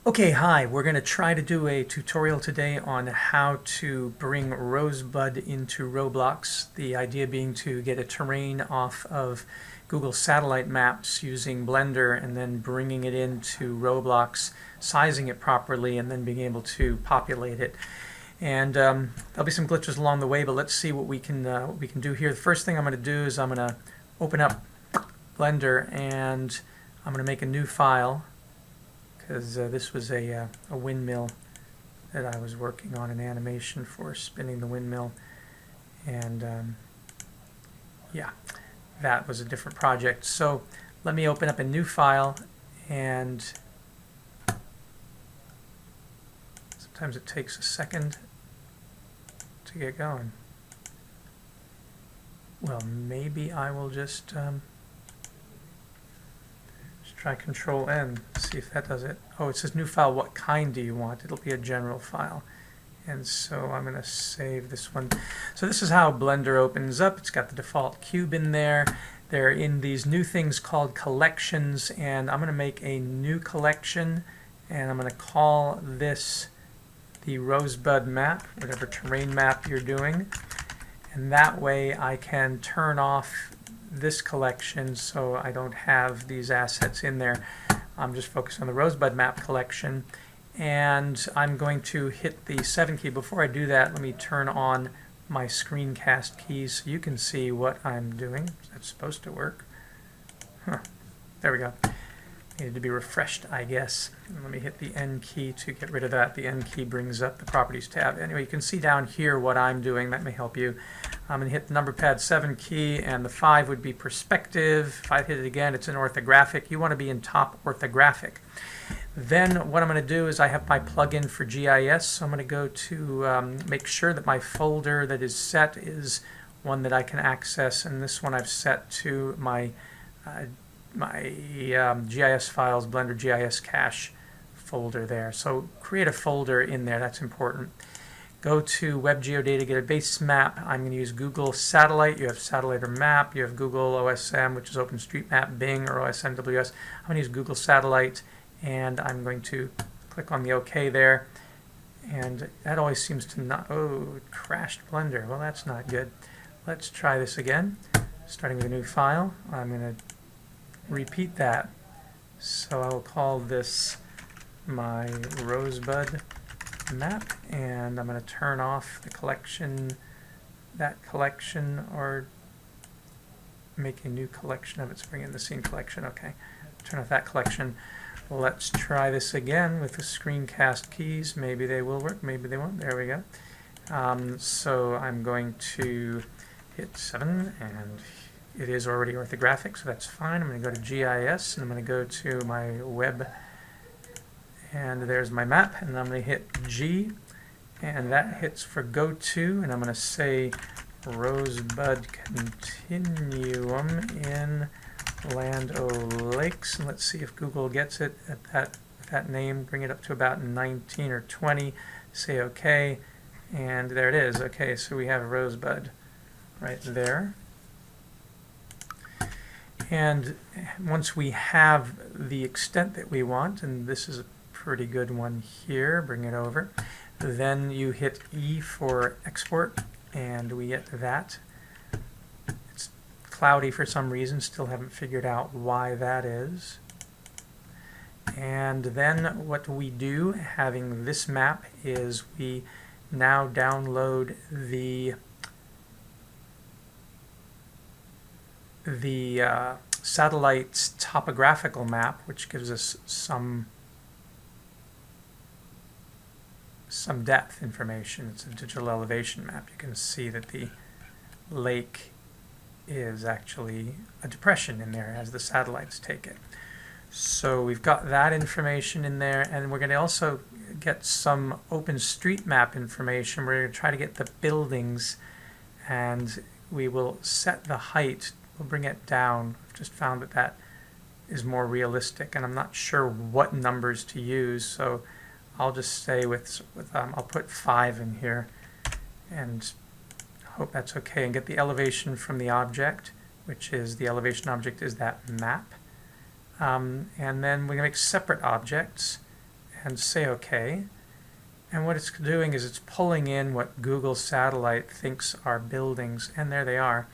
Okay, hi. We're going to try to do a tutorial today on how to bring Rosebud into Roblox. The idea being to get a terrain off of Google satellite maps using Blender and then bringing it into Roblox, sizing it properly, and then being able to populate it. And there'll be some glitches along the way, but let's see what we can do here. The first thing I'm going to do is I'm going to open up Blender and I'm going to make a new file, because this was a windmill that I was working on an animation for, spinning the windmill, and yeah, that was a different project. So let me open up a new file, and sometimes it takes a second to get going. Well, maybe I will just try Control N, see if that does it. Oh, it says new file, what kind do you want? It'll be a general file. And so I'm going to save this one. So this is how Blender opens up. It's got the default cube in there. They're in these new things called collections, and I'm going to make a new collection, and I'm going to call this the Rosebud map, whatever terrain map you're doing. And that way I can turn off this collection so I don't have these assets in there. I'm just focused on the Rosebud map collection, and I'm going to hit the 7 key. Before I do that, let me turn on my screencast keys so you can see what I'm doing. That's supposed to work. There we go. Needed to be refreshed, I guess. And let me hit the N key to get rid of that. The N key brings up the Properties tab. Anyway, you can see down here what I'm doing. That may help you. I'm going to hit the number pad 7 key, and the 5 would be perspective. If I hit it again, it's in orthographic. You want to be in top orthographic. Then what I'm going to do is I have my plugin for GIS, so I'm going to go to make sure that my folder that is set is one that I can access, and this one I've set to my GIS files, Blender GIS cache folder there. So create a folder in there, that's important. Go to Web Geodata, get a base map. I'm going to use Google Satellite. You have Satellite or Map. You have Google OSM, which is OpenStreetMap, Bing, or OSMWS. I'm going to use Google Satellite, and I'm going to click on the OK there. And that always seems to not... Oh, it crashed Blender. Well, that's not good. Let's try this again. Starting with a new file. I'm going to repeat that. So I will call this my Rosebud map, and I'm going to turn off the collection, that collection, or make a new collection of it. So bring in the scene collection. Okay, turn off that collection. Let's try this again with the screencast keys. Maybe they will work, maybe they won't. There we go. So I'm going to hit 7, and it is already orthographic, so that's fine. I'm going to go to GIS, and I'm going to go to my web, and there's my map, and I'm going to hit G, and that hits for go to, and I'm going to say Rosebud Continuum in Land O'Lakes, and let's see if Google gets it at that name. Bring it up to about 19 or 20, say OK, and there it is. Okay, so we have Rosebud right there. And once we have the extent that we want, and this is a pretty good one here, bring it over, then you hit E for export, and we get that. It's cloudy for some reason, still haven't figured out why that is. And then what we do, having this map, is we now download the satellite's topographical map, which gives us some depth information. It's a digital elevation map. You can see that the lake is actually a depression in there as the satellites take it. So we've got that information in there, and we're going to also get some OpenStreetMap information. We're going to try to get the buildings, and we will set the height. We'll bring it down. I've just found that that is more realistic, and I'm not sure what numbers to use, so I'll just say I'll put 5 in here, and hope that's okay, and get the elevation from the object, which is the elevation object is that map. And then we're going to make separate objects, and say OK. And what it's doing is it's pulling in what Google Satellite thinks are buildings, and there they are.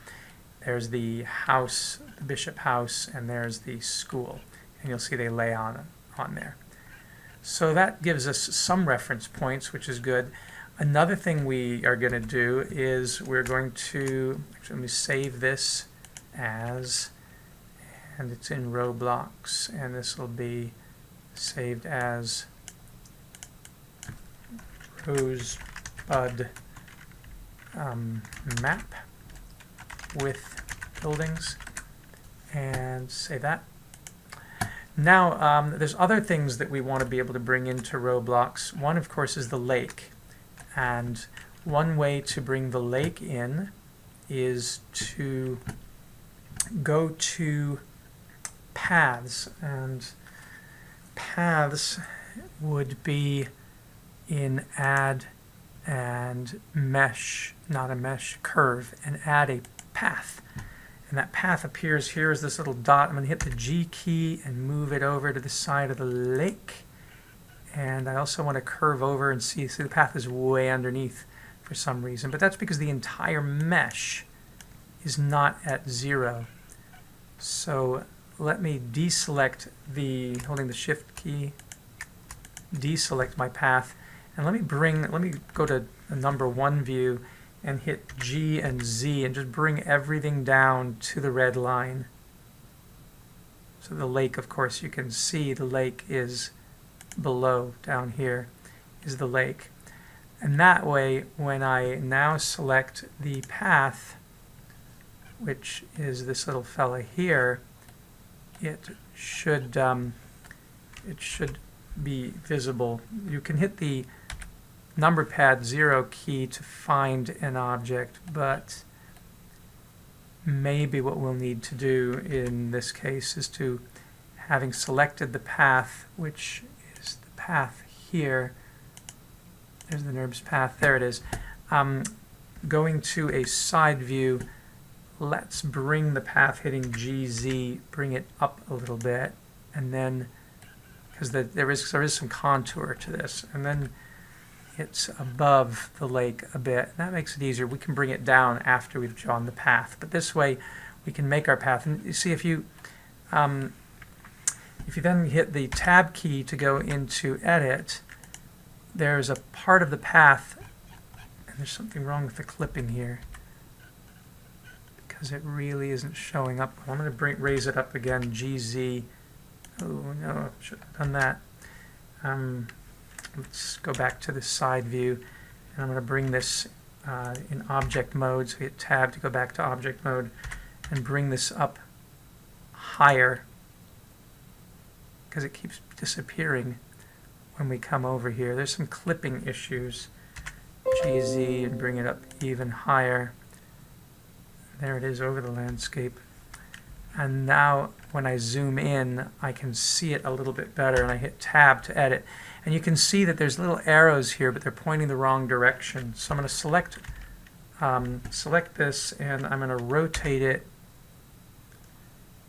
There's the house, the Bishop House, and there's the school. And you'll see they lay on there. So that gives us some reference points, which is good. Another thing we are going to do is we're going to, actually let me save this as, and it's in Roblox, and this will be saved as Rosebud map with buildings, and save that. Now there's other things that we want to be able to bring into Roblox. One, of course, is the lake, and one way to bring the lake in is to go to paths, and paths would be in add and mesh, not a mesh, curve, and add a path. And that path appears here as this little dot. I'm going to hit the G key and move it over to the side of the lake. And I also want to curve over and see the path is way underneath for some reason. But that's because the entire mesh is not at 0. So let me deselect holding the Shift key, deselect my path. And let me go to the number 1 view and hit G and Z and just bring everything down to the red line. So the lake, of course, you can see the lake is below, down here is the lake. And that way, when I now select the path, which is this little fella here, it should be visible. You can hit the number pad 0 key to find an object, but maybe what we'll need to do in this case is to, having selected the path, which is the path here, there's the NURBS path, there it is, going to a side view, let's bring the path hitting GZ, bring it up a little bit, and then, because there is some contour to this, and then it's above the lake a bit. That makes it easier. We can bring it down after we've drawn the path, but this way we can make our path. And you see, if you then hit the Tab key to go into Edit, there's a part of the path, and there's something wrong with the clipping here because it really isn't showing up. I'm going to raise it up again, GZ. Oh no, I should have done that. Let's go back to the side view, and I'm going to bring this in object mode, so hit Tab to go back to object mode, and bring this up higher, because it keeps disappearing when we come over here. There's some clipping issues. GZ, and bring it up even higher. There it is over the landscape. And now when I zoom in, I can see it a little bit better, and I hit Tab to edit. And you can see that there's little arrows here, but they're pointing the wrong direction. So I'm going to select this, and I'm going to rotate it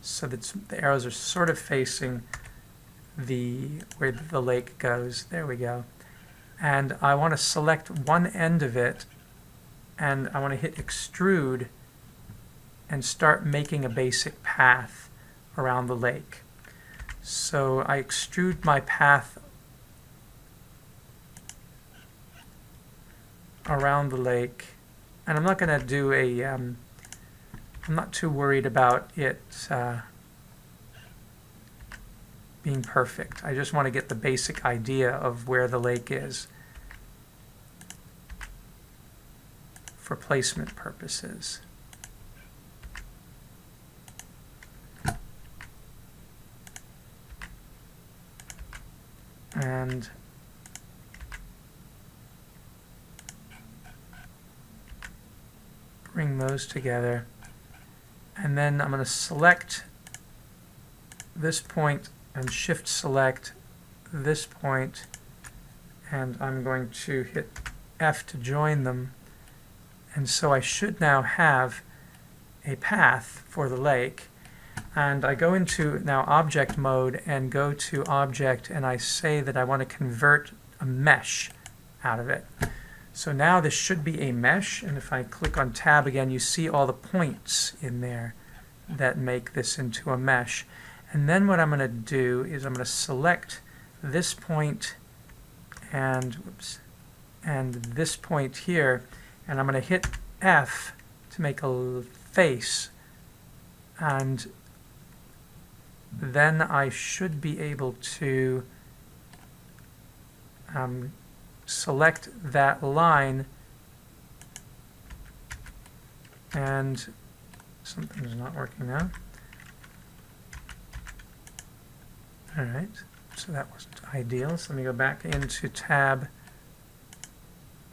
so that the arrows are sort of facing where the lake goes. There we go. And I want to select one end of it, and I want to hit Extrude and start making a basic path around the lake. So I extrude my path around the lake, and I'm not going to do I'm not too worried about it being perfect. I just want to get the basic idea of where the lake is for placement purposes. And bring those together, and then I'm going to select this point and shift select this point, and I'm going to hit F to join them, and so I should now have a path for the lake. And I go into now object mode and go to object, and I say that I want to convert a mesh out of it. So now this should be a mesh, and if I click on tab again, you see all the points in there that make this into a mesh. And then what I'm going to do is I'm going to select this point and this point here, and I'm going to hit F to make a face, and then I should be able to select that line, and something's not working now. Alright, so that wasn't ideal. So let me go back into tab.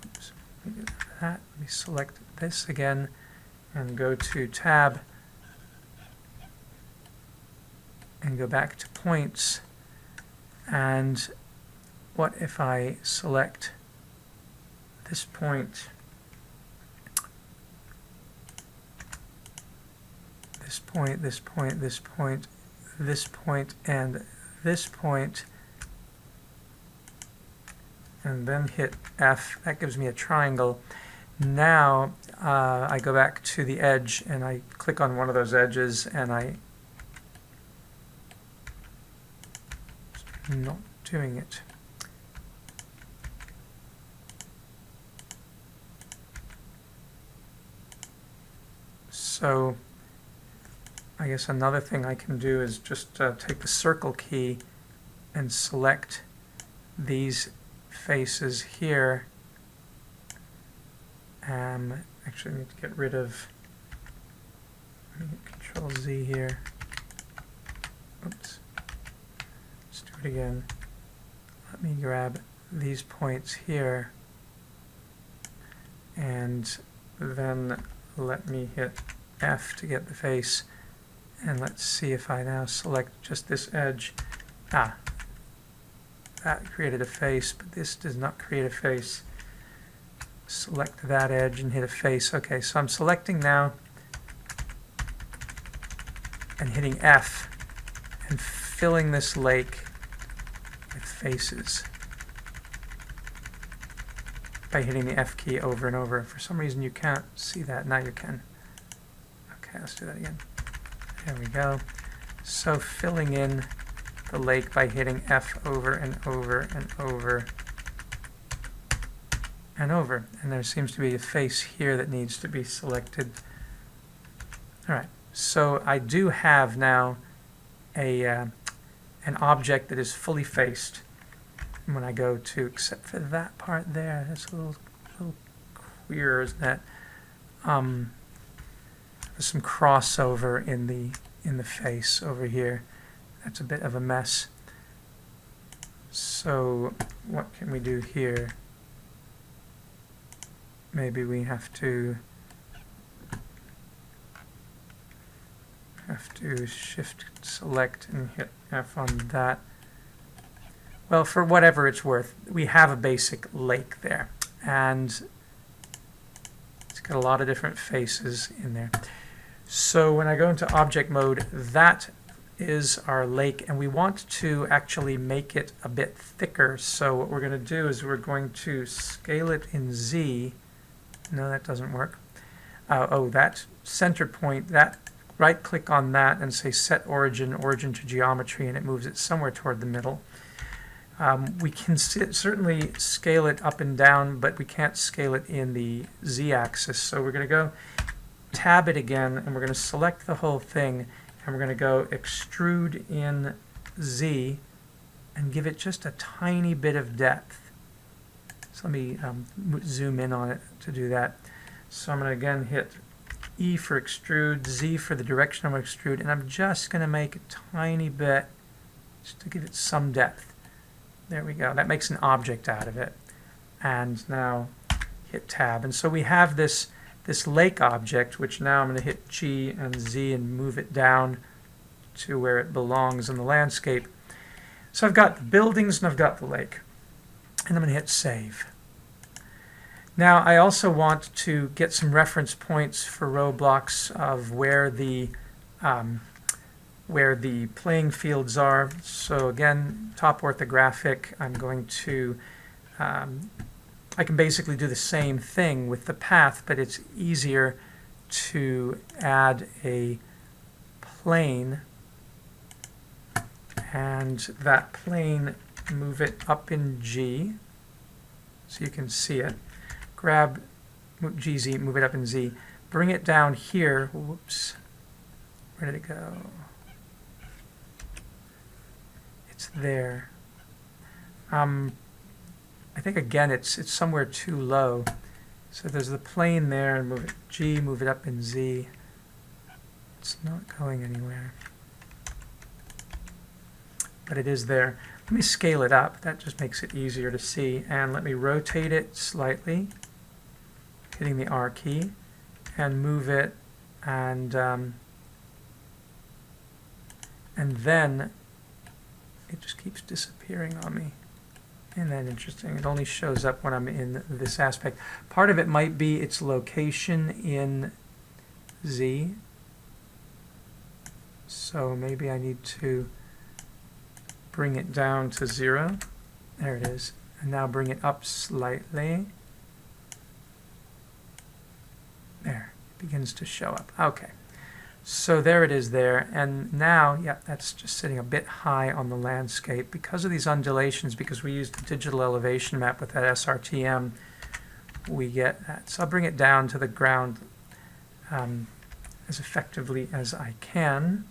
Oops, let me do that. Let me select this again and go to tab and go back to points. And what if I select this point, this point, this point, this point, this point, and this point, and then hit F? That gives me a triangle. Now I go back to the edge and I click on one of those edges, and I'm not doing it. So I guess another thing I can do is just take the circle key and select these faces here. Actually, I need to get rid of, let me hit Control Z here. Oops. Let's do it again. Let me grab these points here, and then let me hit F to get the face. And let's see if I now select just this edge. That created a face, but this does not create a face. Select that edge and hit a face. Okay, so I'm selecting now and hitting F and filling this lake with faces by hitting the F key over and over. For some reason you can't see that. Now you can. Okay, let's do that again. There we go. So filling in the lake by hitting F over and over and over and over. And there seems to be a face here that needs to be selected. Alright, so I do have now an object that is fully faced. And when I go to, except for that part there, that's a little queer, isn't that? There's some crossover in the face over here. That's a bit of a mess. So what can we do here? Maybe we have to shift select and hit F on that. Well, for whatever it's worth, we have a basic lake there, and it's got a lot of different faces in there. So when I go into object mode, that is our lake, and we want to actually make it a bit thicker. So what we're going to do is we're going to scale it in Z. No, that doesn't work. That center point, that right click on that and say set origin to geometry, and it moves it somewhere toward the middle. We can certainly scale it up and down, but we can't scale it in the Z axis. So we're going to go tab it again, and we're going to select the whole thing, and we're going to go extrude in Z and give it just a tiny bit of depth. So let me zoom in on it to do that. So I'm going to again hit E for extrude, Z for the direction I'm going to extrude, and I'm just going to make a tiny bit just to give it some depth. There we go. That makes an object out of it. And now hit tab. And so we have this lake object, which now I'm going to hit G and Z and move it down to where it belongs in the landscape. So I've got the buildings and I've got the lake. And I'm going to hit save. Now I also want to get some reference points for Roblox of where the where the playing fields are. So again, top orthographic, I'm going to, I can basically do the same thing with the path, but it's easier to add a plane, and that plane, move it up in G so you can see it. Grab GZ, move it up in Z. Bring it down here. Whoops. Where did it go? It's there. I think again it's somewhere too low. So there's the plane there, and move it G, move it up in Z. It's not going anywhere. But it is there. Let me scale it up. That just makes it easier to see. And let me rotate it slightly, hitting the R key, and move it, and then it just keeps disappearing on me. Isn't that interesting? It only shows up when I'm in this aspect. Part of it might be its location in Z. So maybe I need to bring it down to 0. There it is. And now bring it up slightly. There, it begins to show up. Okay. So there it is there, and now, yeah, that's just sitting a bit high on the landscape. Because of these undulations, because we used the digital elevation map with that SRTM, we get that. So I'll bring it down to the ground as effectively as I can.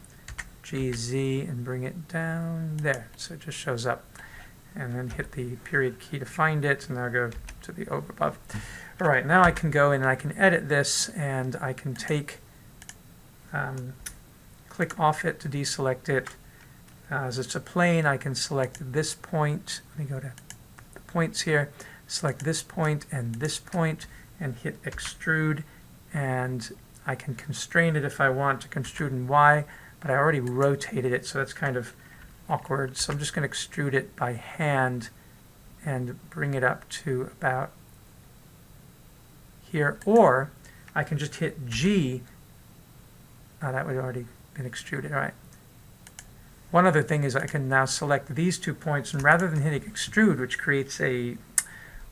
GZ, and bring it down there. So it just shows up. And then hit the period key to find it, and now go to the over above. All right, now I can go in and I can edit this, and I can take click off it to deselect it. As it's a plane, I can select this point. Let me go to the points here. Select this point, and hit extrude. And I can constrain it if I want to construde in Y, but I already rotated it, so that's kind of awkward. So I'm just going to extrude it by hand and bring it up to about here. Or I can just hit G. Oh, that would have already been extruded. All right. One other thing is I can now select these 2 points, and rather than hitting extrude, which creates a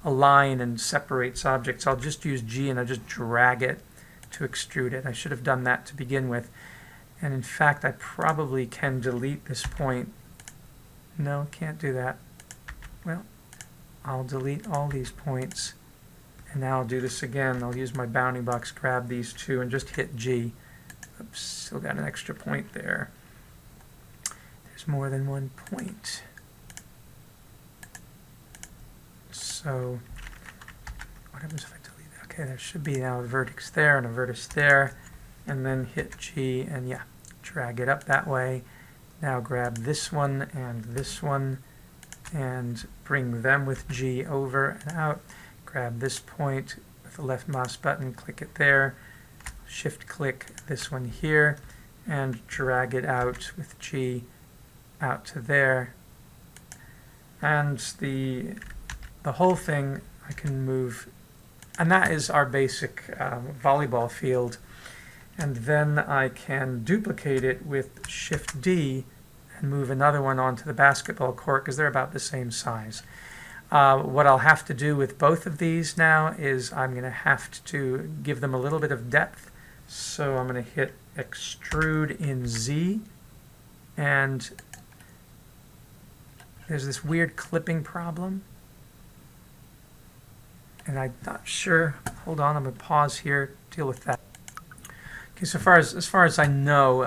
line and separates objects, I'll just use G and I'll just drag it to extrude it. I should have done that to begin with. And in fact, I probably can delete this point. No, can't do that. Well, I'll delete all these points. And now I'll do this again. I'll use my bounding box, grab these 2, and just hit G. Oops, still got an extra point there. There's more than one point. So, what happens if I delete that? Okay, there should be now a vertex there and a vertex there. And then hit G, and yeah, drag it up that way. Now grab this one, and bring them with G over and out. Grab this point with the left mouse button, click it there. Shift click this one here and drag it out with G out to there. And the whole thing I can move, and that is our basic volleyball field. And then I can duplicate it with Shift D and move another one onto the basketball court because they're about the same size. What I'll have to do with both of these now is I'm going to have to give them a little bit of depth. So I'm going to hit extrude in Z, and there's this weird clipping problem. And I'm not sure. Hold on, I'm going to pause here, deal with that. Okay, so as far as I know,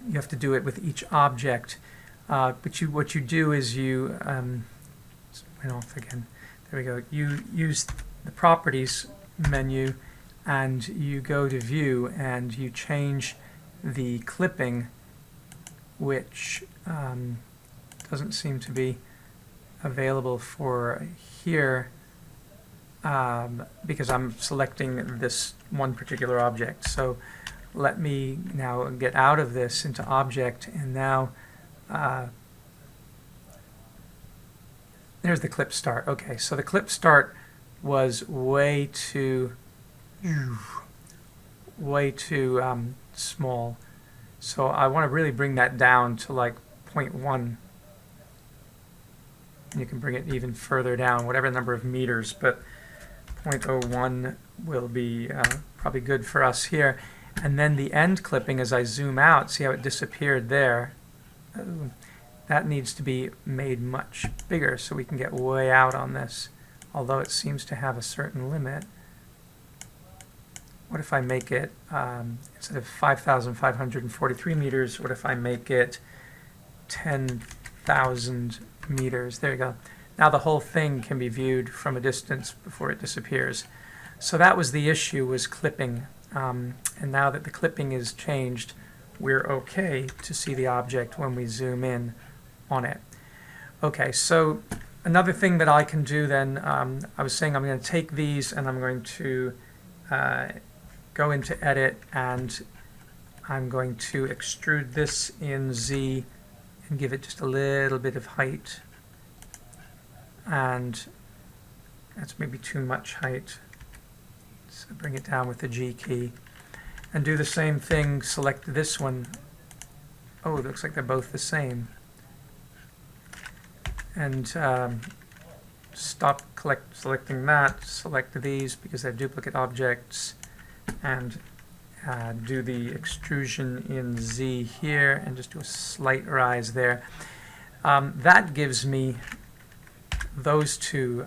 you have to do it with each object. But what you do is you went off again. There we go. You use the properties menu, and you go to view, and you change the clipping, which doesn't seem to be available for here. Because I'm selecting this one particular object. So let me now get out of this into object, and now there's the clip start. Okay, so the clip start was way too small. So I want to really bring that down to like 0.1. You can bring it even further down, whatever number of meters, but 0.01 will be probably good for us here. And then the end clipping, as I zoom out, see how it disappeared there? That needs to be made much bigger so we can get way out on this, although it seems to have a certain limit. What if I make it, instead of 5,543 meters, what if I make it 10,000 meters? There you go. Now the whole thing can be viewed from a distance before it disappears. So that was the issue, was clipping. And now that the clipping is changed, we're okay to see the object when we zoom in on it. Okay, so another thing that I can do then, I was saying I'm going to take these and I'm going to go into Edit, and I'm going to extrude this in Z and give it just a little bit of height. And that's maybe too much height. So bring it down with the G key. And do the same thing, select this one. Oh, it looks like they're both the same. And stop selecting that, select these because they're duplicate objects, and do the extrusion in Z here and just do a slight rise there. That gives me those two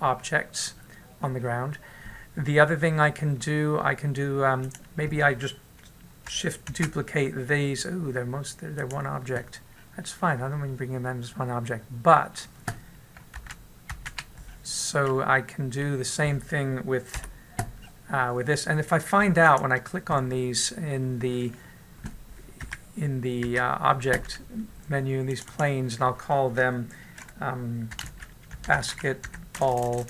objects on the ground. The other thing I can do, maybe I just shift duplicate these. Ooh, they're one object. That's fine. I don't mean bringing them as one object, but so I can do the same thing with this. And if I find out when I click on these in the object menu in these planes, and I'll call them basketball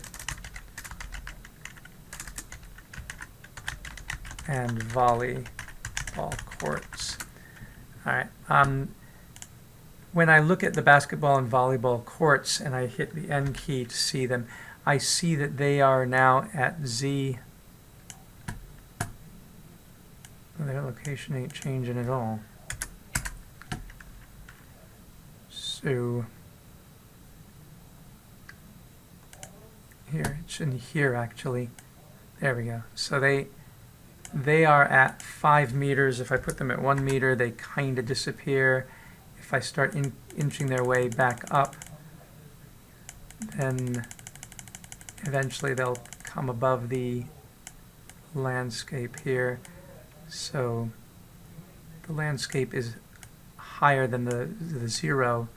and volleyball courts. All right. When I look at the basketball and volleyball courts and I hit the N key to see them, I see that they are now at Z. Their location ain't changing at all. So here, it's in here actually. There we go. So they are at 5 meters. If I put them at 1 meter, they kind of disappear. If I start inching their way back up, then eventually they'll come above the landscape here. So the landscape is higher than the 0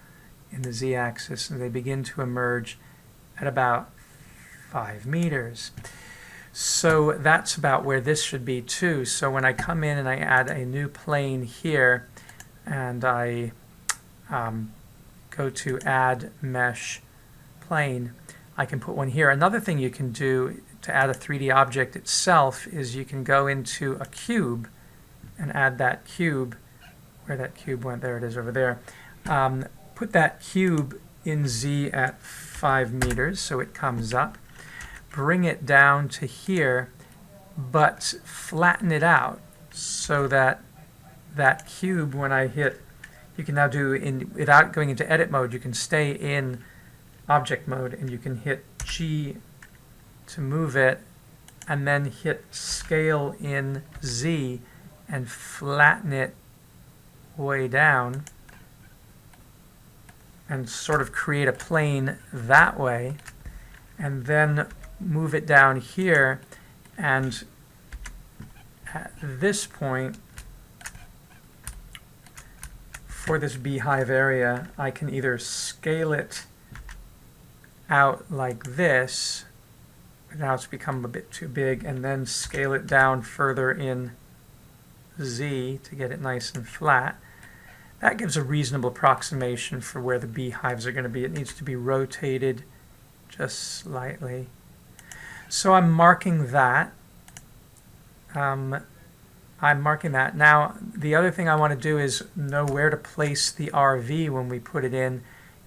in the z-axis, and they begin to emerge at about 5 meters. So that's about where this should be too. So when I come in and I add a new plane here, and I go to Add Mesh Plane, I can put one here. Another thing you can do to add a 3D object itself is you can go into a cube and add that cube. Where that cube went, there it is over there. Put that cube in Z at 5 meters so it comes up. Bring it down to here, but flatten it out so that that cube, when I hit, you can now do, without going into edit mode, you can stay in object mode and you can hit G to move it, and then hit scale in Z and flatten it way down and sort of create a plane that way, and then move it down here, and at this point for this beehive area I can either scale it out like this, now it's become a bit too big, and then scale it down further in Z to get it nice and flat. That gives a reasonable approximation for where the beehives are going to be. It needs to be rotated just slightly. So I'm marking that. Now, the other thing I want to do is know where to place the RV when we put it in.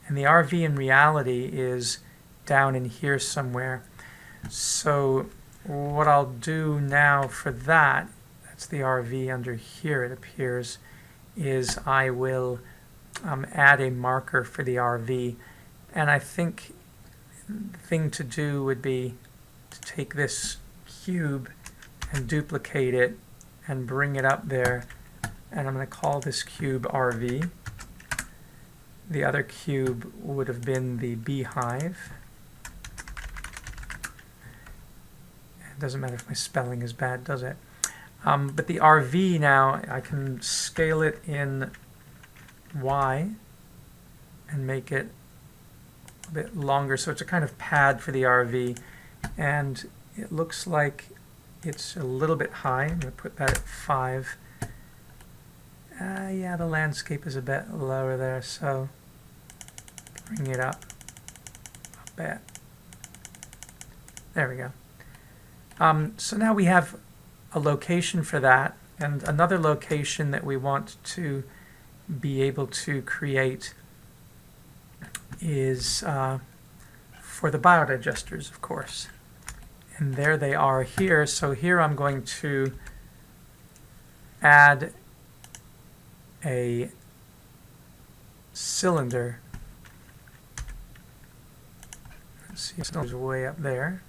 And the RV in reality is down in here somewhere. So what I'll do now for that, that's the RV under here it appears, is I will add a marker for the RV, and I think the thing to do would be to take this cube and duplicate it and bring it up there, and I'm going to call this cube RV. The other cube would have been the beehive. It doesn't matter if my spelling is bad, does it? But the RV now, I can scale it in Y and make it a bit longer, so it's a kind of pad for the RV, and it looks like it's a little bit high. I'm going to put that at 5. Yeah, the landscape is a bit lower there, so bring it up a bit. There we go. So now we have a location for that, and another location that we want to be able to create is for the biodigesters, of course. And there they are here. So here I'm going to add a cylinder. Let's see, it's way up there.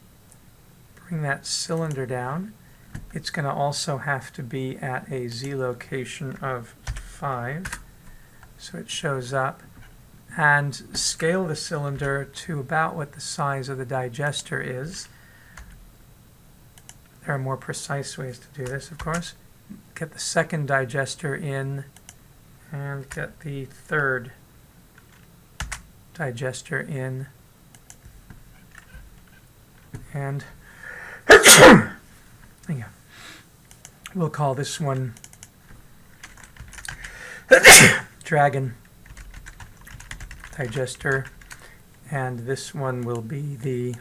Bring that cylinder down. It's going to also have to be at a Z location of 5, so it shows up. And scale the cylinder to about what the size of the digester is. There are more precise ways to do this, of course. Get the second digester in, and get the third digester in. And there you go. We'll call this one Dragon Digester, and this one will be the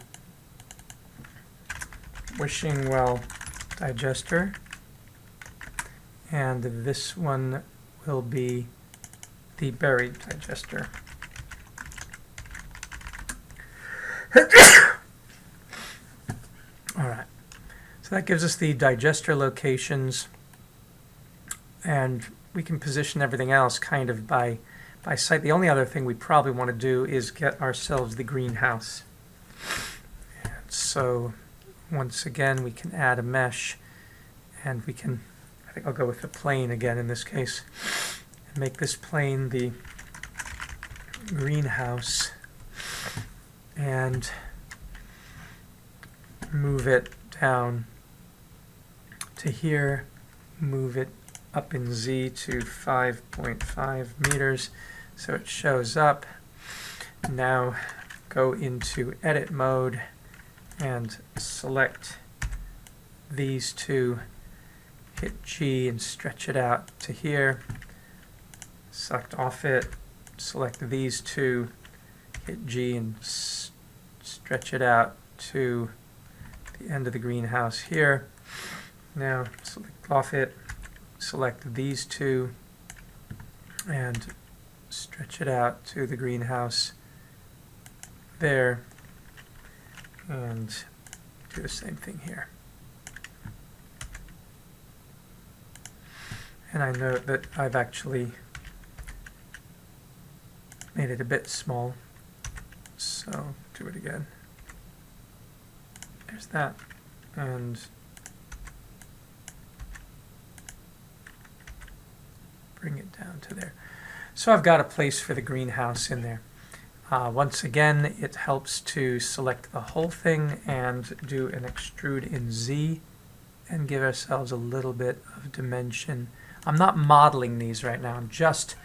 Wishing Well Digester, and this one will be the Buried Digester. Alright, so that gives us the digester locations, and we can position everything else kind of by sight. The only other thing we probably want to do is get ourselves the greenhouse. And so once again we can add a mesh, and we can, I think I'll go with the plane again in this case, and make this plane the greenhouse, and move it down to here, move it up in Z to 5.5 meters, so it shows up. Now go into edit mode and select these two, hit G and stretch it out to here, select off it, select these two, hit G and stretch it out to the end of the greenhouse here. Now select off it, select these two, and stretch it out to the greenhouse there, and do the same thing here. And I note that I've actually made it a bit small, so do it again. There's that, and bring it down to there. So I've got a place for the greenhouse in there. Once again, it helps to select the whole thing and do an extrude in Z and give ourselves a little bit of dimension. I'm not modeling these right now, I'm just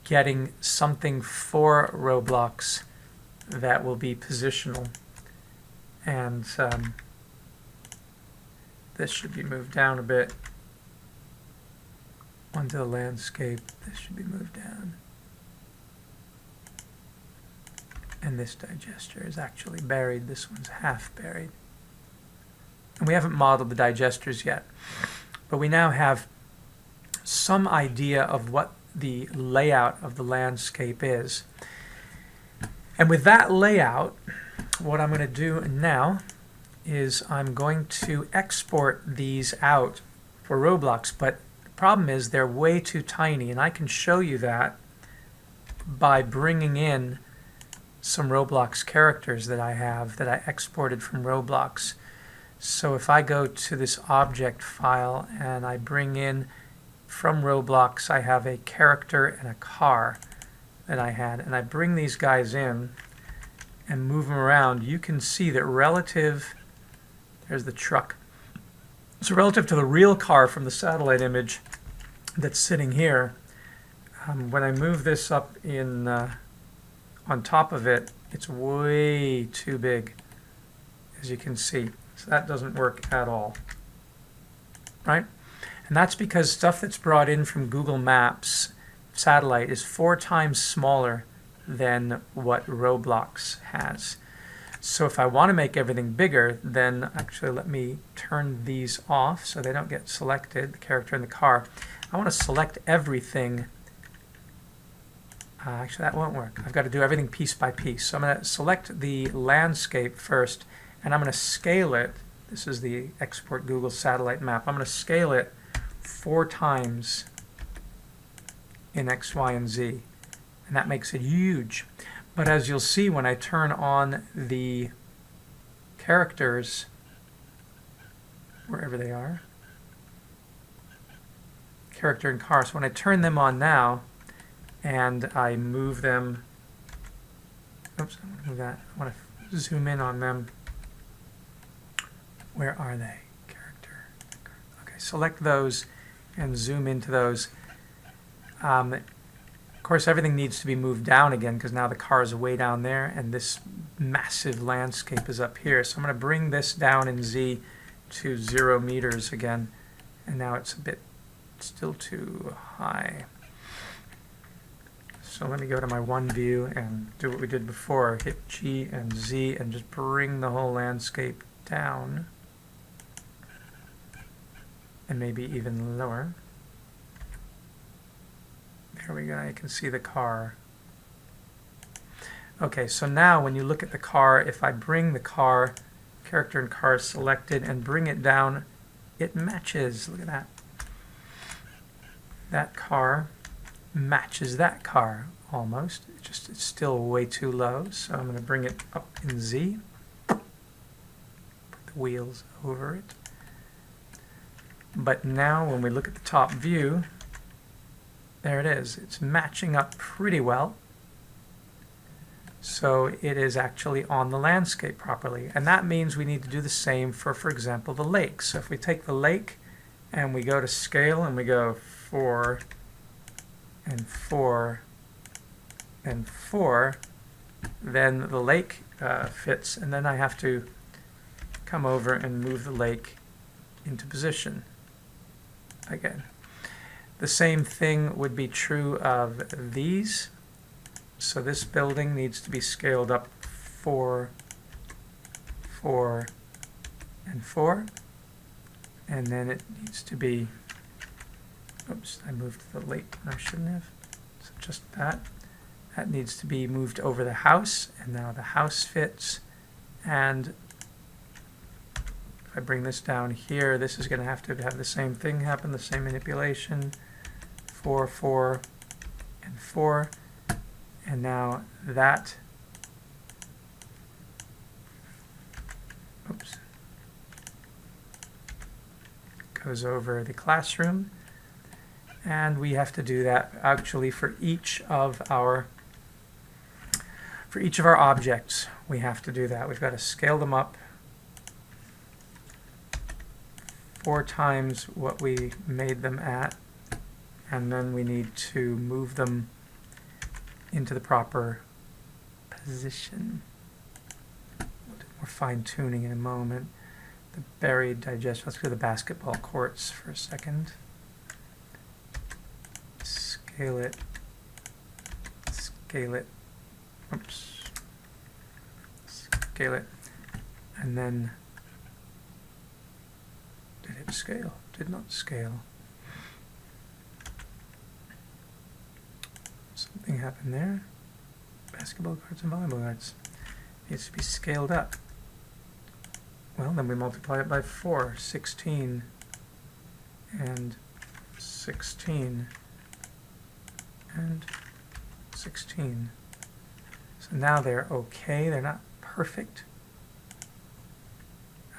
getting something for Roblox that will be positional. And this should be moved down a bit onto the landscape. This should be moved down. And this digester is actually buried. This one's half buried. And we haven't modeled the digesters yet, but we now have some idea of what the layout of the landscape is. And with that layout, what I'm going to do now is I'm going to export these out for Roblox, but Problem is they're way too tiny, and I can show you that by bringing in some Roblox characters that I have that I exported from Roblox. So if I go to this object file and I bring in from Roblox, I have a character and a car that I had, and I bring these guys in and move them around, you can see that relative, there's the truck. So relative to the real car from the satellite image that's sitting here, when I move this up in on top of it, it's way too big, as you can see. So that doesn't work at all, right? And that's because stuff that's brought in from Google Maps satellite is 4 times smaller than what Roblox has. So if I want to make everything bigger, then actually let me turn these off so they don't get selected, the character and the car. I want to select everything. Actually, that won't work. I've got to do everything piece by piece. So I'm going to select the landscape first, and I'm going to scale it. This is the export Google satellite map. I'm going to scale it 4 times in X, Y, and Z. And that makes it huge. But as you'll see when I turn on the characters, wherever they are, character and car, so when I turn them on now, and I move them, oops, I want to move that, I want to zoom in on them. Where are they? Character. Okay, select those and zoom into those. Of course, everything needs to be moved down again because now the car is way down there and this massive landscape is up here. So I'm going to bring this down in Z to 0 meters again, and now it's a bit still too high. So let me go to my one view and do what we did before. Hit G and Z and just bring the whole landscape down, and maybe even lower. There we go, you can see the car. Okay, so now when you look at the car, if I bring the car, character and car selected, and bring it down, it matches. Look at that. That car matches that car almost. It's still way too low, so I'm going to bring it up in Z. Put the wheels over it. But now when we look at the top view, there it is. It's matching up pretty well. So it is actually on the landscape properly. And that means we need to do the same for example, the lake. So if we take the lake and we go to scale and we go 4 and 4 and 4, then the lake fits. And then I have to come over and move the lake into position again. The same thing would be true of these. So this building needs to be scaled up 4, 4, and 4. And then it needs to be, oops, I moved the lake when I shouldn't have. So just that. That needs to be moved over the house, and now the house fits. And if I bring this down here, this is going to have the same thing happen, the same manipulation. 4, 4, and 4. And now that, oops, goes over the classroom. And we have to do that actually for each of our objects. We have to do that. We've got to scale them up 4 times what we made them at, and then we need to move them into the proper position. We'll do more fine-tuning in a moment. The buried digestion. Let's go to the basketball courts for a second. Scale it. Scale it. Oops. Scale it. And then, did it scale? Did not scale. Something happened there. Basketball cards and volleyball cards. Needs to be scaled up. Well, then we multiply it by 4, 16, and 16, and 16. So now they're okay. They're not perfect.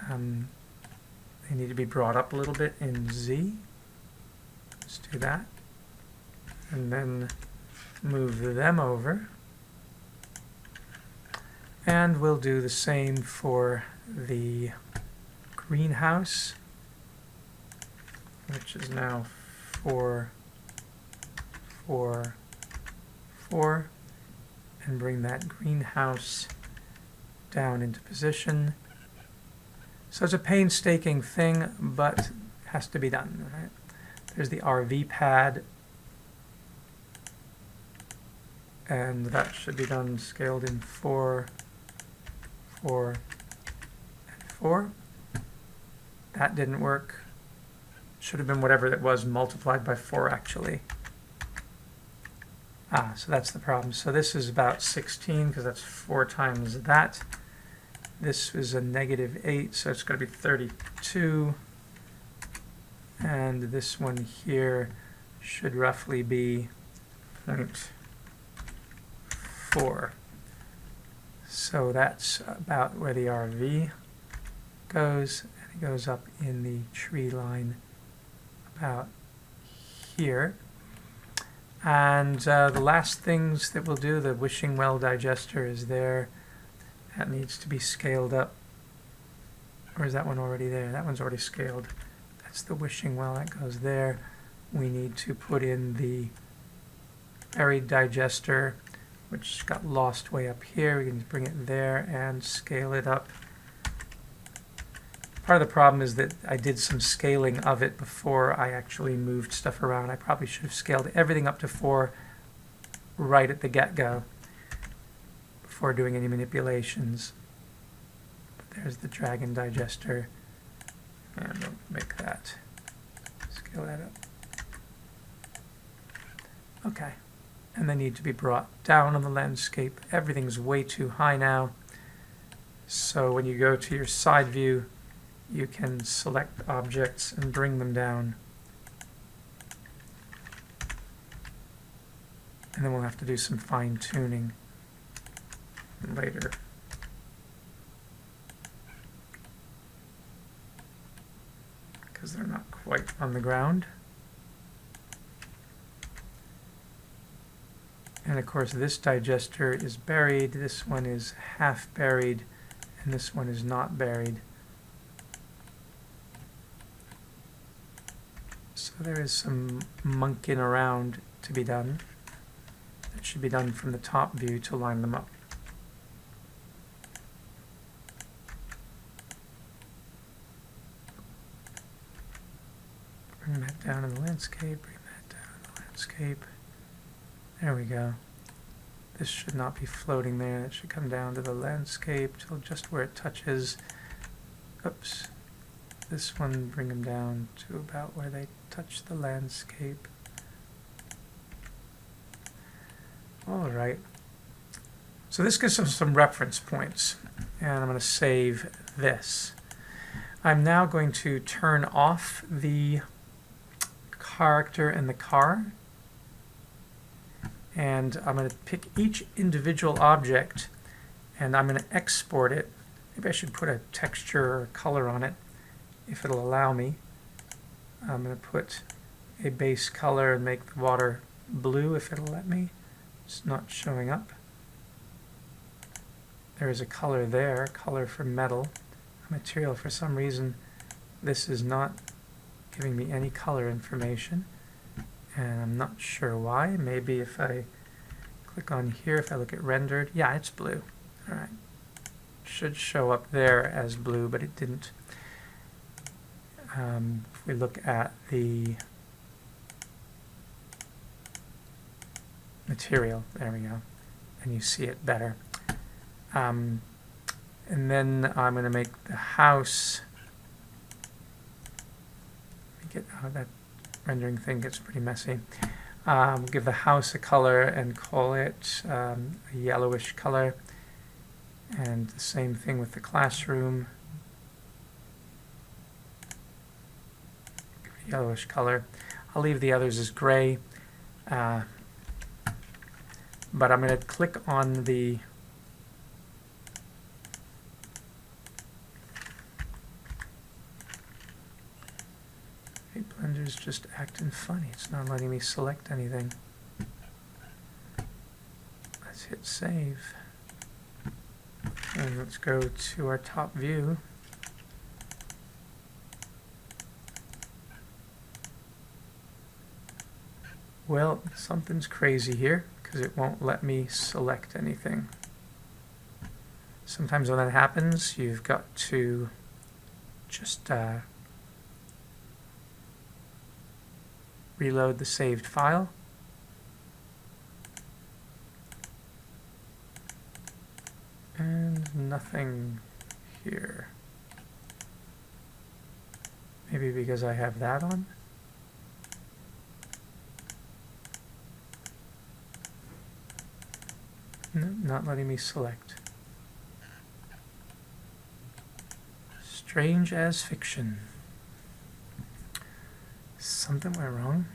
They need to be brought up a little bit in Z. Let's do that. And then move them over. And we'll do the same for the greenhouse, which is now 4, 4, 4, and bring that greenhouse down into position. So it's a painstaking thing, but has to be done. Right? There's the RV pad, and that should be done scaled in 4, 4, and 4. That didn't work. Should have been whatever that was multiplied by 4 actually. So that's the problem. So this is about 16 because that's 4 times that. This is a -8, so it's going to be 32. And this one here should roughly be 0.4. So that's about where the RV goes. And it goes up in the tree line about here. And the last things that we'll do, the wishing well digester is there. That needs to be scaled up. Or is that one already there? That one's already scaled. That's the wishing well, that goes there. We need to put in the buried digester, which got lost way up here. We can bring it there and scale it up. Part of the problem is that I did some scaling of it before I actually moved stuff around. I probably should have scaled everything up to 4 right at the get-go before doing any manipulations. But there's the dragon digester, and we'll make that, scale that up. Okay, and they need to be brought down on the landscape. Everything's way too high now, so when you go to your side view, you can select objects and bring them down. And then we'll have to do some fine-tuning later. Because they're not quite on the ground. And of course this digester is buried, this one is half buried, and this one is not buried. So there is some monkeying around to be done. It should be done from the top view to line them up. Bring that down in the landscape, bring that down in the landscape. There we go. This should not be floating there. It should come down to the landscape till just where it touches. Oops. This one, bring them down to about where they touch the landscape. All right. So this gives us some reference points, and I'm going to save this. I'm now going to turn off the character and the car, and I'm going to pick each individual object, and I'm going to export it. Maybe I should put a texture or color on it, if it'll allow me. I'm going to put a base color and make the water blue if it'll let me. It's not showing up. There is a color there, color for metal. Material, for some reason, this is not giving me any color information, and I'm not sure why. Maybe if I click on here, if I look at rendered, yeah, it's blue. All right. Should show up there as blue, but it didn't. If we look at the material, there we go, and you see it better. And then I'm going to make the house, that rendering thing gets pretty messy. Give the house a color and call it a yellowish color, and the same thing with the classroom. Yellowish color. I'll leave the others as gray, but I'm going to click on the Blender's just acting funny. It's not letting me select anything. Let's hit save. And let's go to our top view. Well, something's crazy here because it won't let me select anything. Sometimes when that happens, you've got to just reload the saved file. And nothing here. Maybe because I have that on. No, not letting me select. Strange as fiction. Something went wrong.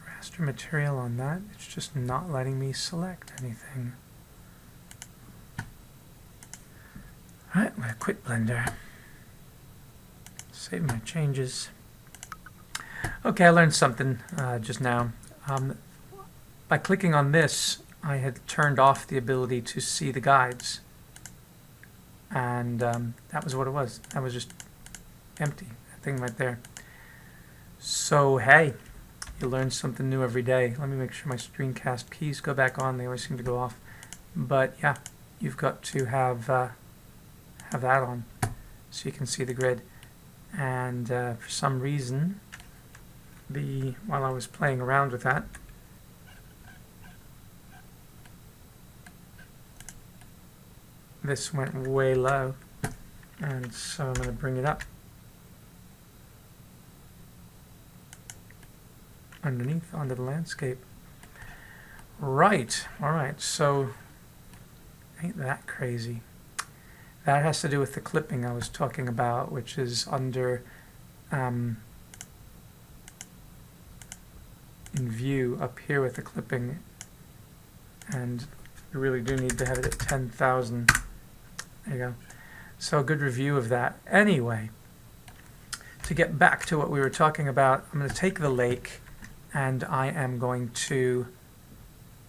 Raster material on that. It's just not letting me select anything. Alright, I'm going to quit Blender. Save my changes. Okay, I learned something just now. By clicking on this, I had turned off the ability to see the guides. And that was what it was. That was just empty. That thing right there. So, hey, you learn something new every day. Let me make sure my screencast keys go back on. They always seem to go off. But yeah, you've got to have that on so you can see the grid. And for some reason, while I was playing around with that, this went way low, and so I'm going to bring it up underneath onto the landscape. Right, alright, so ain't that crazy. That has to do with the clipping I was talking about, which is under in view up here with the clipping, and you really do need to have it at 10,000. There you go. So a good review of that. Anyway, to get back to what we were talking about, I'm going to take the lake and I am going to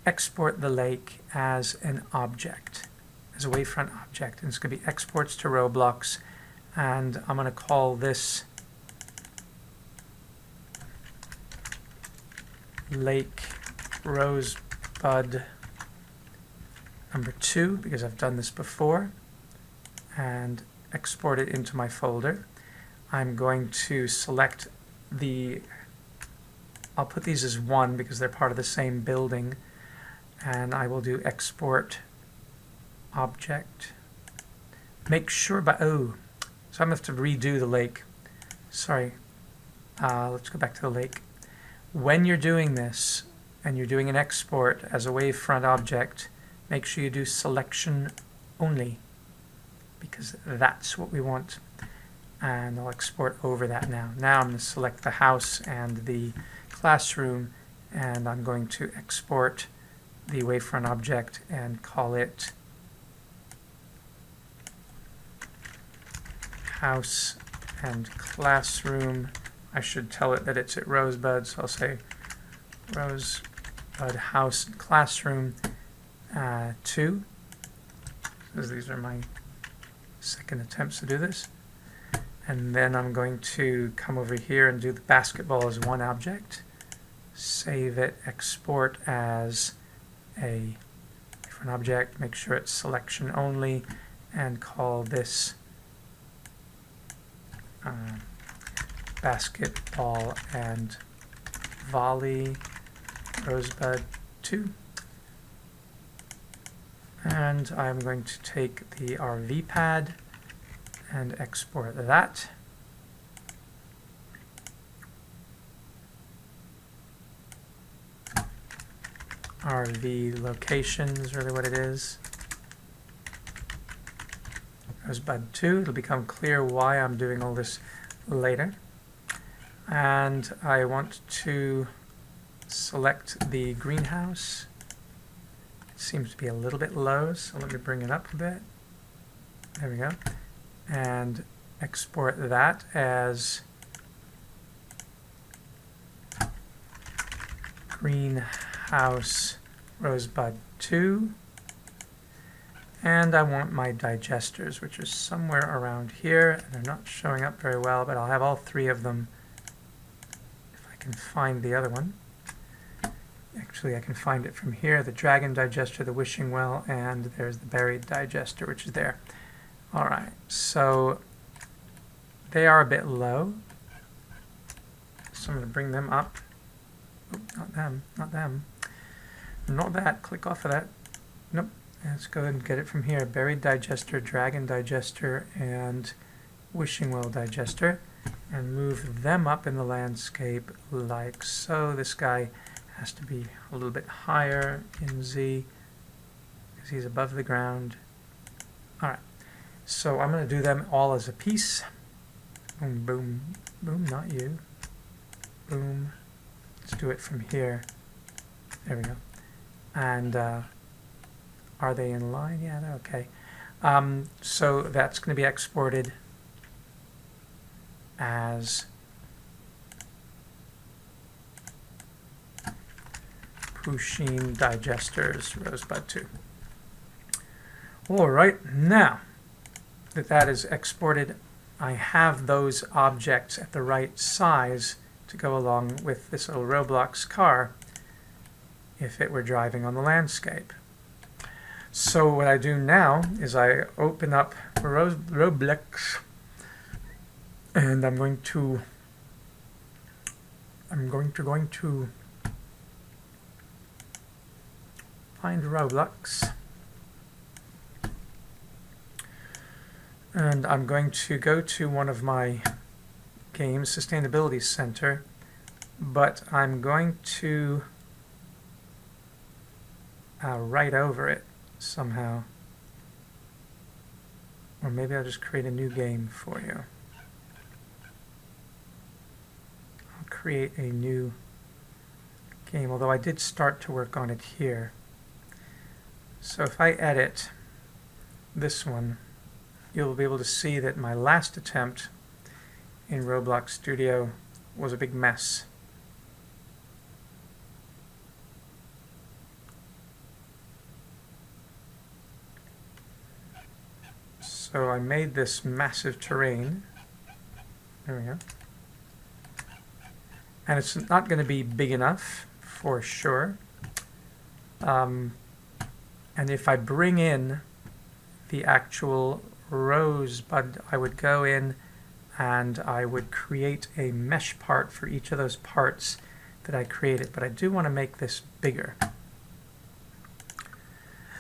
export the lake as an object, as a wavefront object. And it's going to be exports to Roblox, and I'm going to call this Lake Rosebud number 2, because I've done this before, and export it into my folder. I'm going to select I'll put these as 1 because they're part of the same building, and I will do export object. Make sure so I'm going to have to redo the lake. Sorry. Let's go back to the lake. When you're doing this, and you're doing an export as a wavefront object, make sure you do selection only, because that's what we want. And I'll export over that now. Now I'm going to select the house and the classroom, and I'm going to export the wavefront object and call it house and classroom. I should tell it that it's at Rosebud, so I'll say Rosebud house and classroom 2, because these are my second attempts to do this. And then I'm going to come over here and do the basketball as one object, save it, export as a different object, make sure it's selection only, and call this basketball and volley Rosebud 2. And I'm going to take the RV pad and export that. RV location is really what it is. Rosebud 2. It'll become clear why I'm doing all this later. and I want to select the greenhouse. It seems to be a little bit low, so let me bring it up a bit. There we go. And export that as greenhouse Rosebud 2. And I want my digesters, which are somewhere around here. And they're not showing up very well, but I'll have all three of them if I can find the other one. Actually, I can find it from here. The dragon digester, the wishing well, and there's the buried digester, which is there. All right, so they are a bit low. So I'm going to bring them up. Oh, not them, not them. Not that. Click off of that. Nope. Let's go ahead and get it from here. Buried digester, dragon digester, and wishing well digester. And move them up in the landscape like so. This guy has to be a little bit higher in Z because he's above the ground. Alright, so I'm going to do them all as a piece. Boom, boom, boom, not you. Boom. Let's do it from here. There we go. And are they in line? Yeah, they're okay. So that's going to be exported as Pusheen digesters Rosebud 2. All right, now that that is exported, I have those objects at the right size to go along with this little Roblox car if it were driving on the landscape. So what I do now is I open up Roblox, and I'm going to find Roblox, and I'm going to go to one of my games, Sustainability Center, but I'm going to write over it somehow, or maybe I'll just create a new game for you. I'll create a new game, although I did start to work on it here. So if I edit this one, you'll be able to see that my last attempt in Roblox Studio was a big mess. So I made this massive terrain. There we go. And it's not going to be big enough for sure. And if I bring in the actual Rosebud, I would go in and I would create a mesh part for each of those parts that I created. But I do want to make this bigger.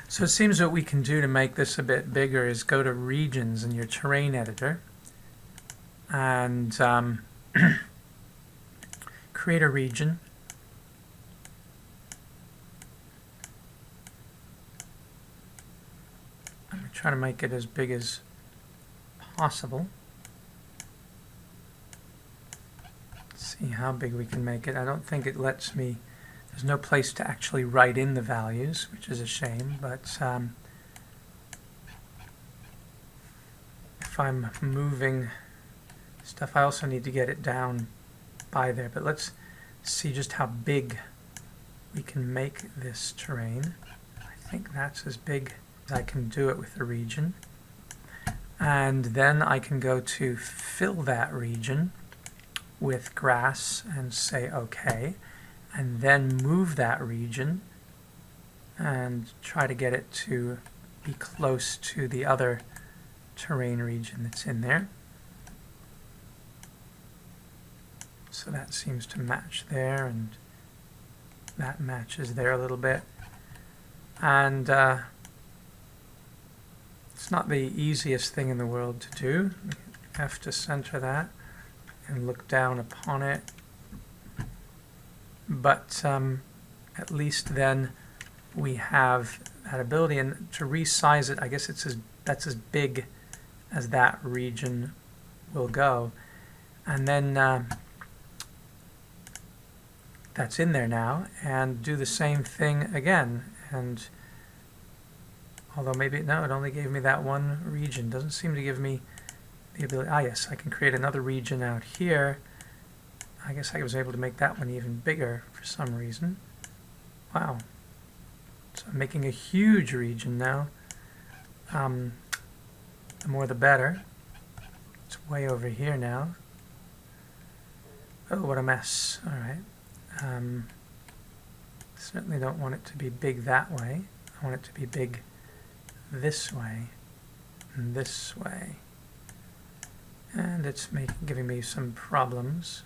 So it seems what we can do to make this a bit bigger is go to regions in your terrain editor and create a region. I'm going to try to make it as big as possible. Let's see how big we can make it. I don't think it lets me. There's no place to actually write in the values, which is a shame, but if I'm moving stuff, I also need to get it down by there. But let's see just how big we can make this terrain. I think that's as big as I can do it with the region. And then I can go to fill that region with grass and say OK. And then move that region and try to get it to be close to the other terrain region that's in there. So that seems to match there, and that matches there a little bit. And it's not the easiest thing in the world to do. I have to center that and look down upon it. But at least then we have that ability, and to resize it, I guess that's as big as that region will go. And then that's in there now, and do the same thing again. And although maybe, no, it only gave me that one region. Doesn't seem to give me the ability. Ah, yes, I can create another region out here. I guess I was able to make that one even bigger for some reason. Wow. So I'm making a huge region now. The more the better. It's way over here now. Oh, what a mess. All right. Certainly don't want it to be big that way. I want it to be big this way and this way. And it's giving me some problems.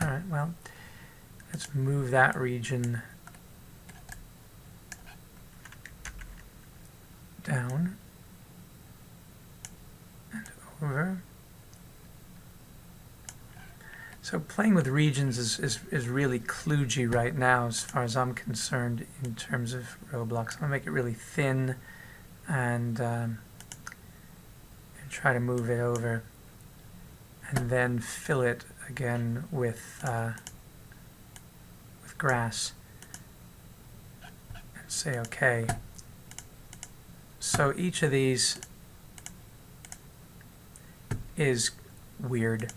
All right, well, let's move that region down and over. So playing with regions is really kludgy right now as far as I'm concerned in terms of Roblox. I'm going to make it really thin and try to move it over and then fill it again with grass and say okay. So each of these is weird.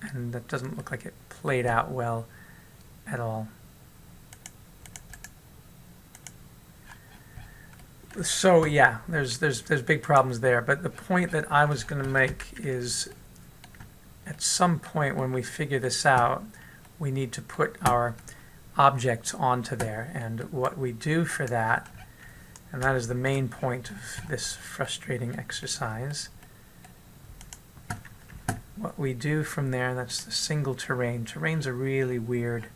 And that doesn't look like it played out well at all. So yeah, there's big problems there. But the point that I was going to make is, at some point when we figure this out, we need to put our objects onto there. And what we do for that, and that is the main point of this frustrating exercise. What we do from there, that's the single terrain. Terrain's a really weird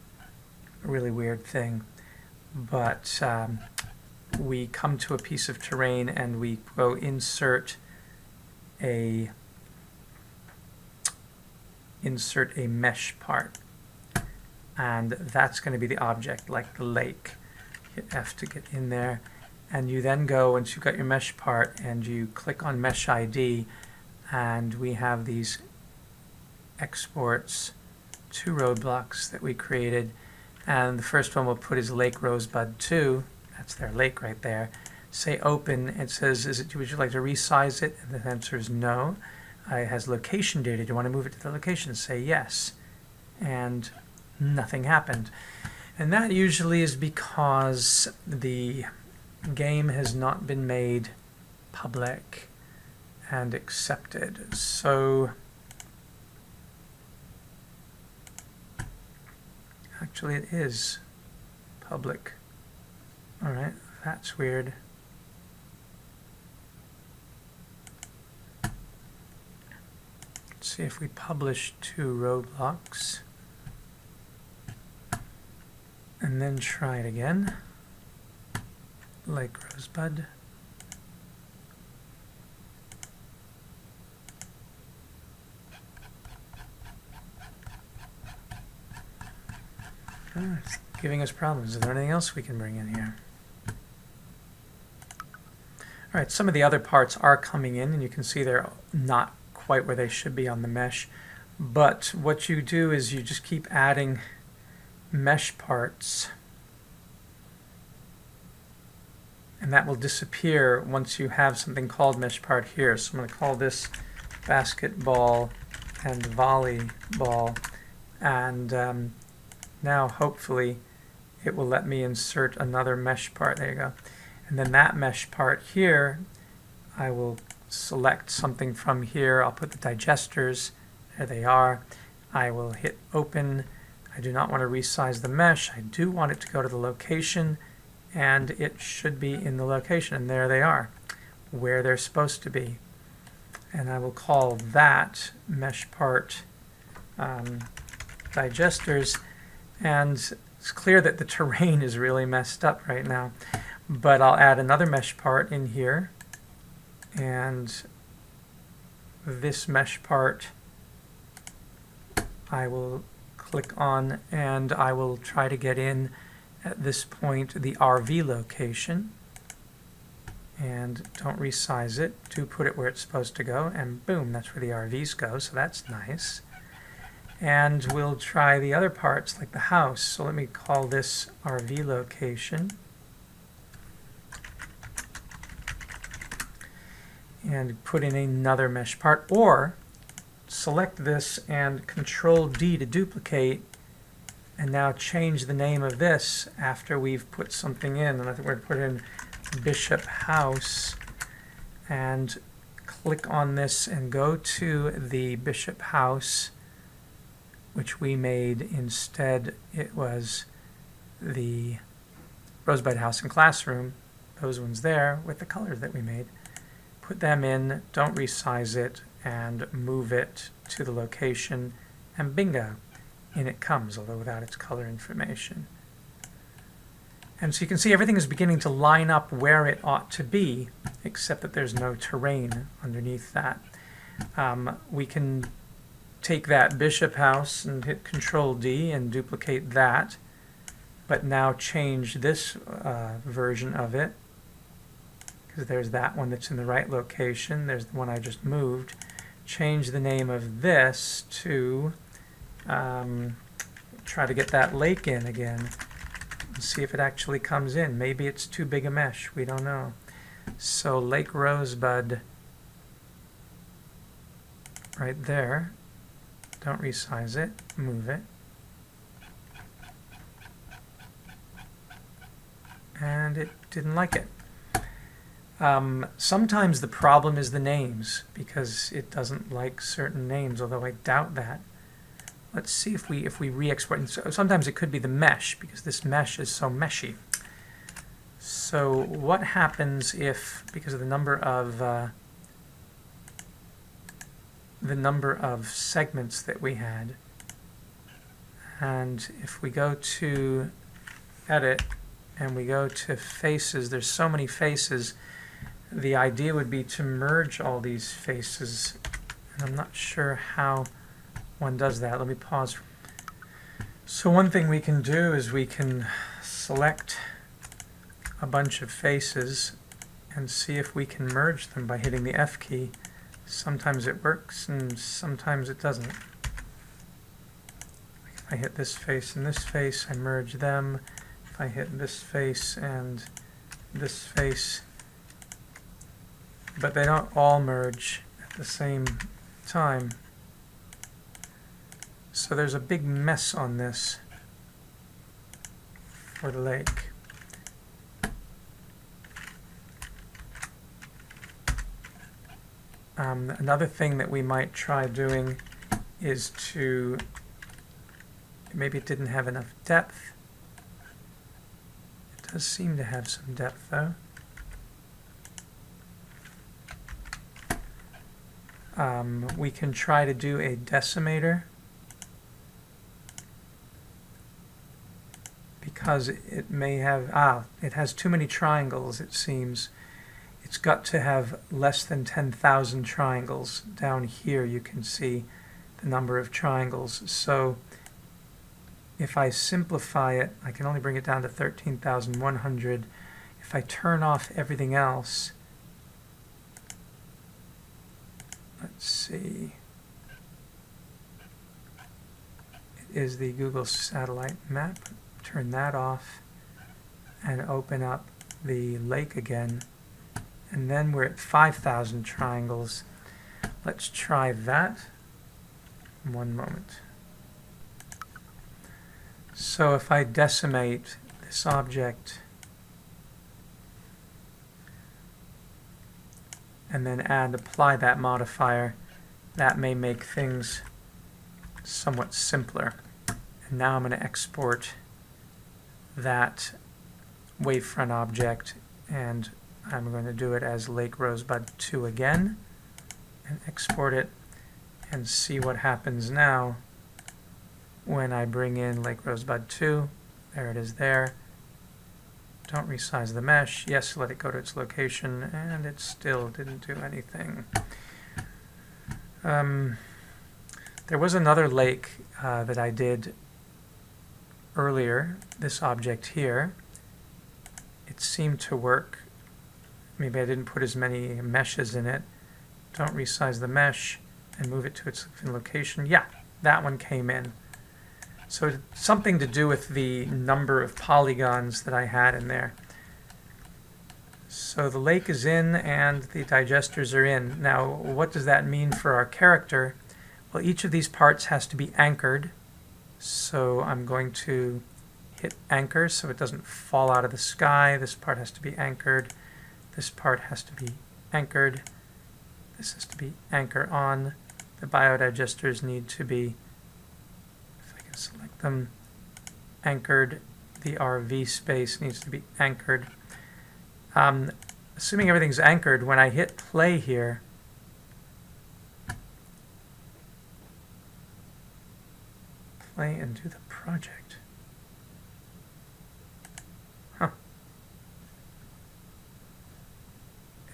thing. But we come to a piece of terrain and we go insert a mesh part. And that's going to be the object, like the lake. Hit F to get in there. And you then go, once you've got your mesh part, and you click on Mesh ID, and we have these exports to Roblox that we created, and the first one we'll put is Lake Rosebud 2. That's their lake right there. Say open. It says, would you like to resize it? And the answer is no. It has location data. Do you want to move it to the location? Say yes. And nothing happened. And that usually is because the game has not been made public and accepted. So actually it is public. All right, that's weird. Let's see if we publish to Roblox and then try it again. Lake Rosebud. Oh, it's giving us problems. Is there anything else we can bring in here? All right, some of the other parts are coming in, and you can see they're not quite where they should be on the mesh. But what you do is you just keep adding mesh parts, and that will disappear once you have something called mesh part here. So I'm going to call this basketball and volleyball, and now hopefully it will let me insert another mesh part. There you go. And then that mesh part here, I will select something from here. I'll put the digesters. There they are. I will hit open. I do not want to resize the mesh. I do want it to go to the location, and it should be in the location. And there they are, where they're supposed to be. And I will call that mesh part digesters. And it's clear that the terrain is really messed up right now. But I'll add another mesh part in here, and this mesh part I will click on, and I will try to get in at this point the RV location, and don't resize it. Do put it where it's supposed to go, and boom, that's where the RVs go, so that's nice. And we'll try the other parts like the house. So let me call this RV location. And put in another mesh part, or select this and Control D to duplicate, and now change the name of this after we've put something in. And I think we're going to put in Bishop House, and click on this and go to the Bishop House, which we made instead. It was the Rosebud House and Classroom, those ones there with the colors that we made. Put them in, don't resize it, and move it to the location, and bingo, in it comes, although without its color information. And so you can see everything is beginning to line up where it ought to be, except that there's no terrain underneath that. We can take that Bishop House and hit Control D and duplicate that, but now change this version of it, because there's that one that's in the right location. There's the one I just moved. Change the name of this to, try to get that lake in again, and see if it actually comes in. Maybe it's too big a mesh, we don't know. So Lake Rosebud, right there. Don't resize it, move it. And it didn't like it. Sometimes the problem is the names, because it doesn't like certain names, although I doubt that. Let's see if we re-export. So sometimes it could be the mesh, because this mesh is so meshy. So what happens if, because of the number of segments that we had, and if we go to Edit and we go to Faces, there's so many faces. The idea would be to merge all these faces, and I'm not sure how one does that. Let me pause. So one thing we can do is we can select a bunch of faces and see if we can merge them by hitting the F key. Sometimes it works and sometimes it doesn't. If I hit this face and this face, I merge them. If I hit this face and this face, but they don't all merge at the same time. So there's a big mess on this for the lake. Another thing that we might try doing is to, maybe it didn't have enough depth. It does seem to have some depth though. We can try to do a decimator, because it may have, it has too many triangles, it seems. It's got to have less than 10,000 triangles. Down here you can see the number of triangles. So if I simplify it, I can only bring it down to 13,100. If I turn off everything else, let's see, it is the Google satellite map. Turn that off and open up the lake again. And then we're at 5,000 triangles. Let's try that. One moment. So if I decimate this object and then apply that modifier, that may make things somewhat simpler. And now I'm going to export that wavefront object, and I'm going to do it as Lake Rosebud 2 again, and export it, and see what happens now when I bring in Lake Rosebud 2. There it is there. Don't resize the mesh. Yes, let it go to its location, and it still didn't do anything. There was another lake that I did earlier, this object here. It seemed to work. maybe I didn't put as many meshes in it. Don't resize the mesh and move it to its location. Yeah, that one came in. So it's something to do with the number of polygons that I had in there. So the lake is in and the digesters are in. Now, what does that mean for our character? Well, each of these parts has to be anchored. So I'm going to hit anchor so it doesn't fall out of the sky. This part has to be anchored. This part has to be anchored. This has to be anchor on. The biodigesters need to be, if I can select them, anchored. The RV space needs to be anchored. Assuming everything's anchored, when I hit play here, play and do the project. Huh.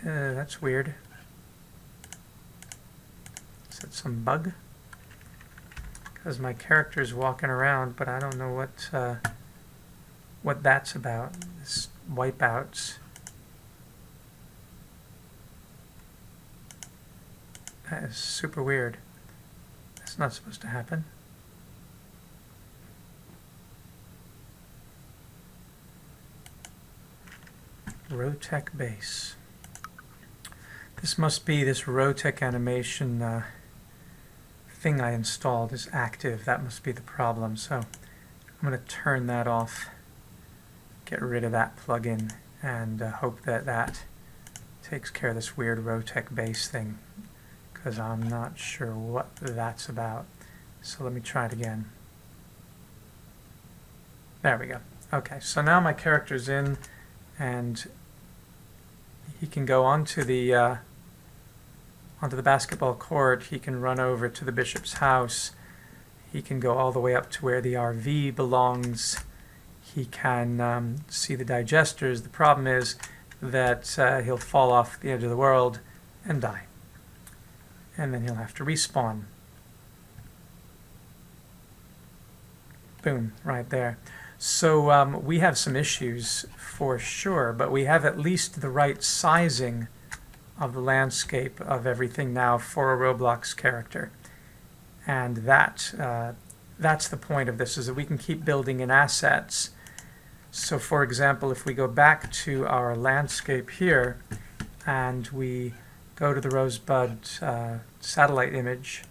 That's weird. Is that some bug? Because my character's walking around, but I don't know what that's about. This wipeouts. That is super weird. That's not supposed to happen. Rotec base. This must be this Rotec animation thing I installed is active. That must be the problem. So I'm going to turn that off, get rid of that plugin, and hope that that takes care of this weird Rotec base thing, because I'm not sure what that's about. So let me try it again. There we go. Okay, so now my character's in, and he can go onto the basketball court. He can run over to the bishop's house. He can go all the way up to where the RV belongs. He can see the digesters. The problem is that he'll fall off the edge of the world and die. And then he'll have to respawn. Boom, right there. So we have some issues for sure, but we have at least the right sizing of the landscape of everything now for a Roblox character. And that's the point of this, is that we can keep building in assets. So for example, if we go back to our landscape here and we go to the Rosebud satellite image,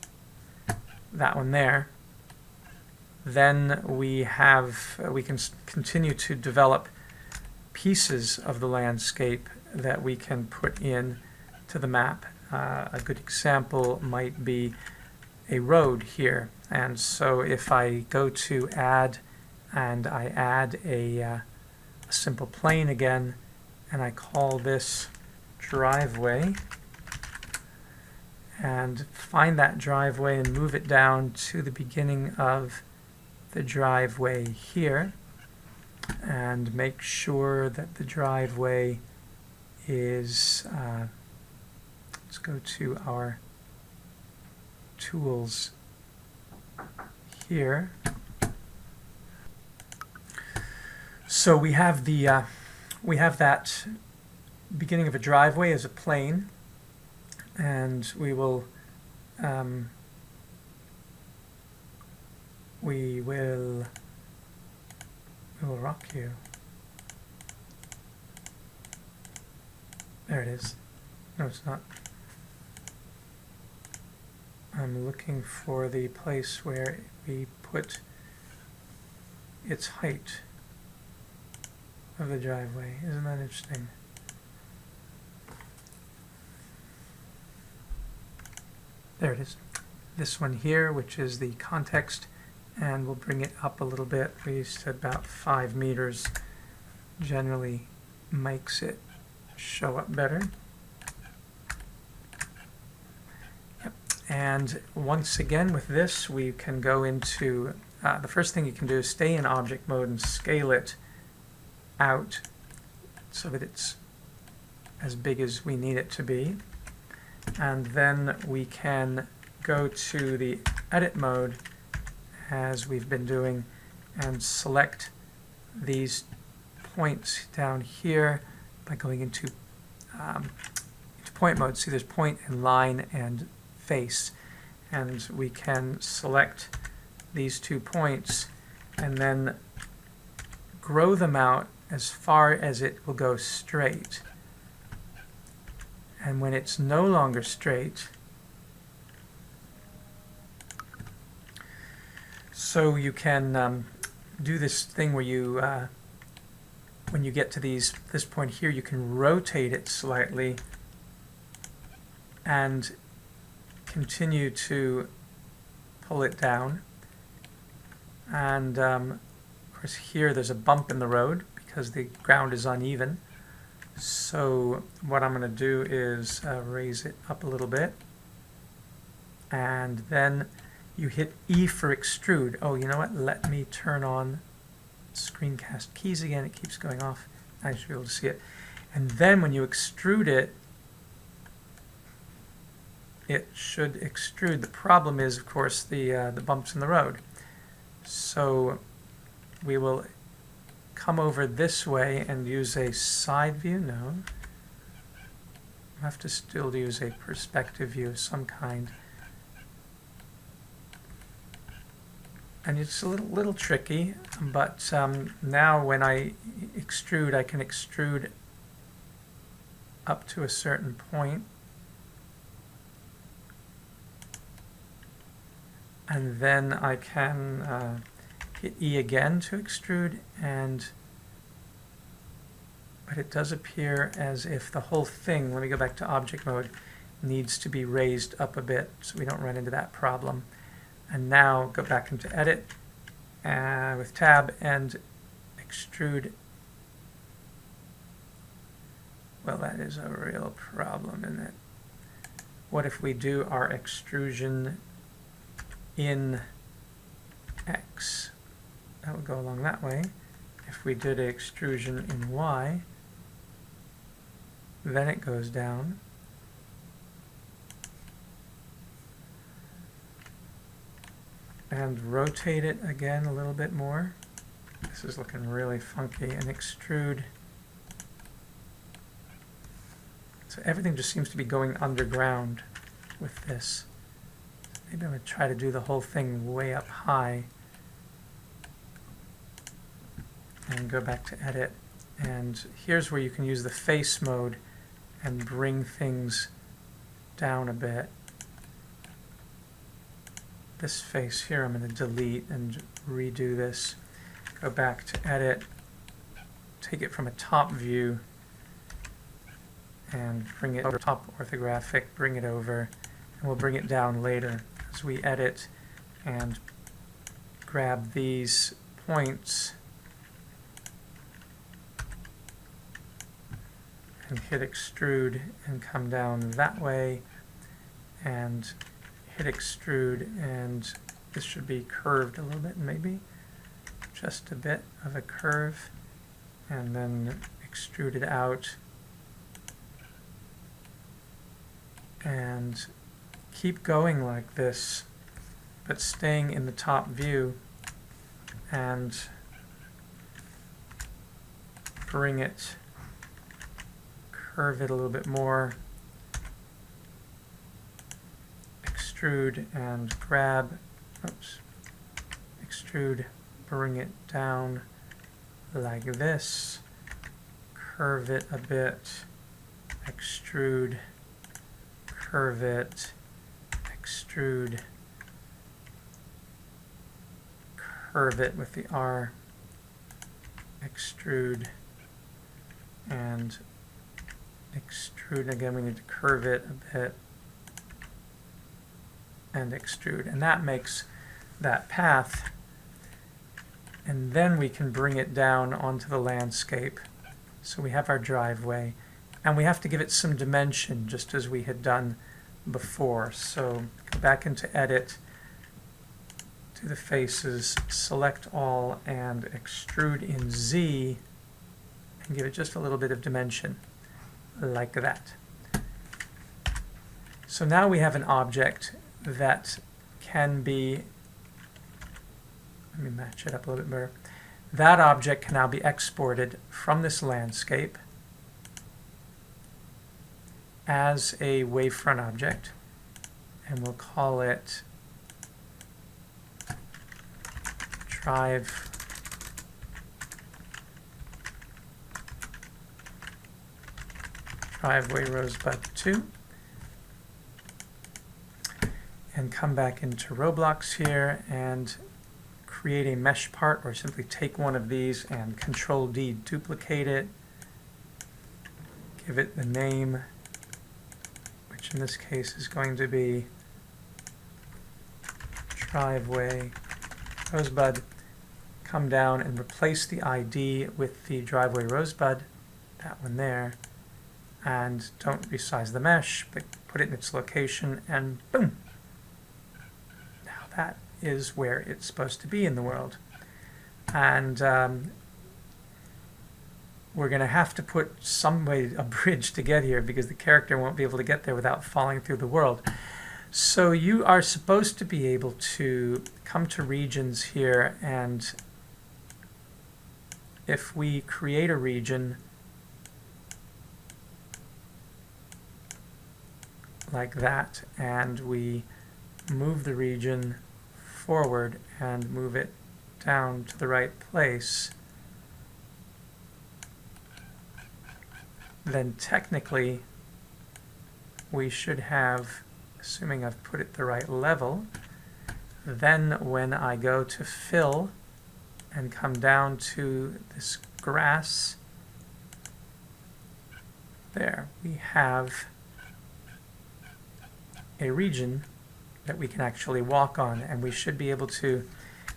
that one there, then we can continue to develop pieces of the landscape that we can put in to the map. A good example might be a road here, and so if I go to add and I add a simple plane again, and I call this driveway, and find that driveway and move it down to the beginning of the driveway here, and make sure that the driveway is, let's go to our tools here. So we have that beginning of a driveway as a plane, and we will rock you. There it is. No, it's not. I'm looking for the place where we put its height of the driveway. Isn't that interesting? There it is. This one here, which is the context, and we'll bring it up a little bit. We said about 5 meters generally makes it show up better. Yep. And once again with this, we can go into, the first thing you can do is stay in object mode and scale it out so that it's as big as we need it to be. And then we can go to the edit mode, as we've been doing, and select these points down here by going into point mode. See, there's point and line and face, and we can select these 2 points and then grow them out as far as it will go straight. And when it's no longer straight, so you can do this thing where you, when you get to this point here, you can rotate it slightly and continue to pull it down. And of course here there's a bump in the road because the ground is uneven. So what I'm going to do is raise it up a little bit, and then you hit E for extrude. Oh, you know what? Let me turn on screencast keys again. It keeps going off. I should be able to see it. And then when you extrude it, it should extrude. The problem is, of course, the bumps in the road. So we will come over this way and use a side view. No. I have to still use a perspective view of some kind. And it's a little tricky, but now when I extrude, I can extrude up to a certain point. And then I can hit E again to extrude, but it does appear as if the whole thing, let me go back to object mode, needs to be raised up a bit so we don't run into that problem. And now go back into edit with tab and extrude. Well, that is a real problem, isn't it? What if we do our extrusion in X? That would go along that way. If we did an extrusion in Y, then it goes down. And rotate it again a little bit more. This is looking really funky. And extrude. So everything just seems to be going underground with this. Maybe I'm going to try to do the whole thing way up high. And go back to edit. And here's where you can use the face mode and bring things down a bit. This face here I'm going to delete and redo this. Go back to edit, take it from a top view and bring it over top orthographic, bring it over, and we'll bring it down later as we edit and grab these points and hit extrude and come down that way and hit extrude, and this should be curved a little bit, maybe just a bit of a curve, and then extrude it out and keep going like this, but staying in the top view, and bring it, curve it a little bit more, extrude and grab, oops, extrude, bring it down like this, curve it a bit, extrude, curve it, extrude, curve it with the R, extrude, and extrude. Again, we need to curve it a bit and extrude, and that makes that path, and then we can bring it down onto the landscape. So we have our driveway, and we have to give it some dimension just as we had done before. So go back into edit, do the faces, select all, and extrude in Z, and give it just a little bit of dimension like that. So now we have an object that can be, let me match it up a little bit better. That object can now be exported from this landscape as a wavefront object, and we'll call it driveway Rosebud 2, and come back into Roblox here and create a mesh part, or simply take one of these and Control D, duplicate it, give it the name, which in this case is going to be driveway Rosebud. Come down and replace the ID with the driveway Rosebud, that one there, and don't resize the mesh, but put it in its location, and boom! Now that is where it's supposed to be in the world. And we're going to have to put some way, a bridge to get here, because the character won't be able to get there without falling through the world. So you are supposed to be able to come to regions here, and if we create a region like that, and we move the region forward and move it down to the right place, then technically we should have, assuming I've put it the right level, then when I go to fill and come down to this grass, there we have a region that we can actually walk on, and we should be able to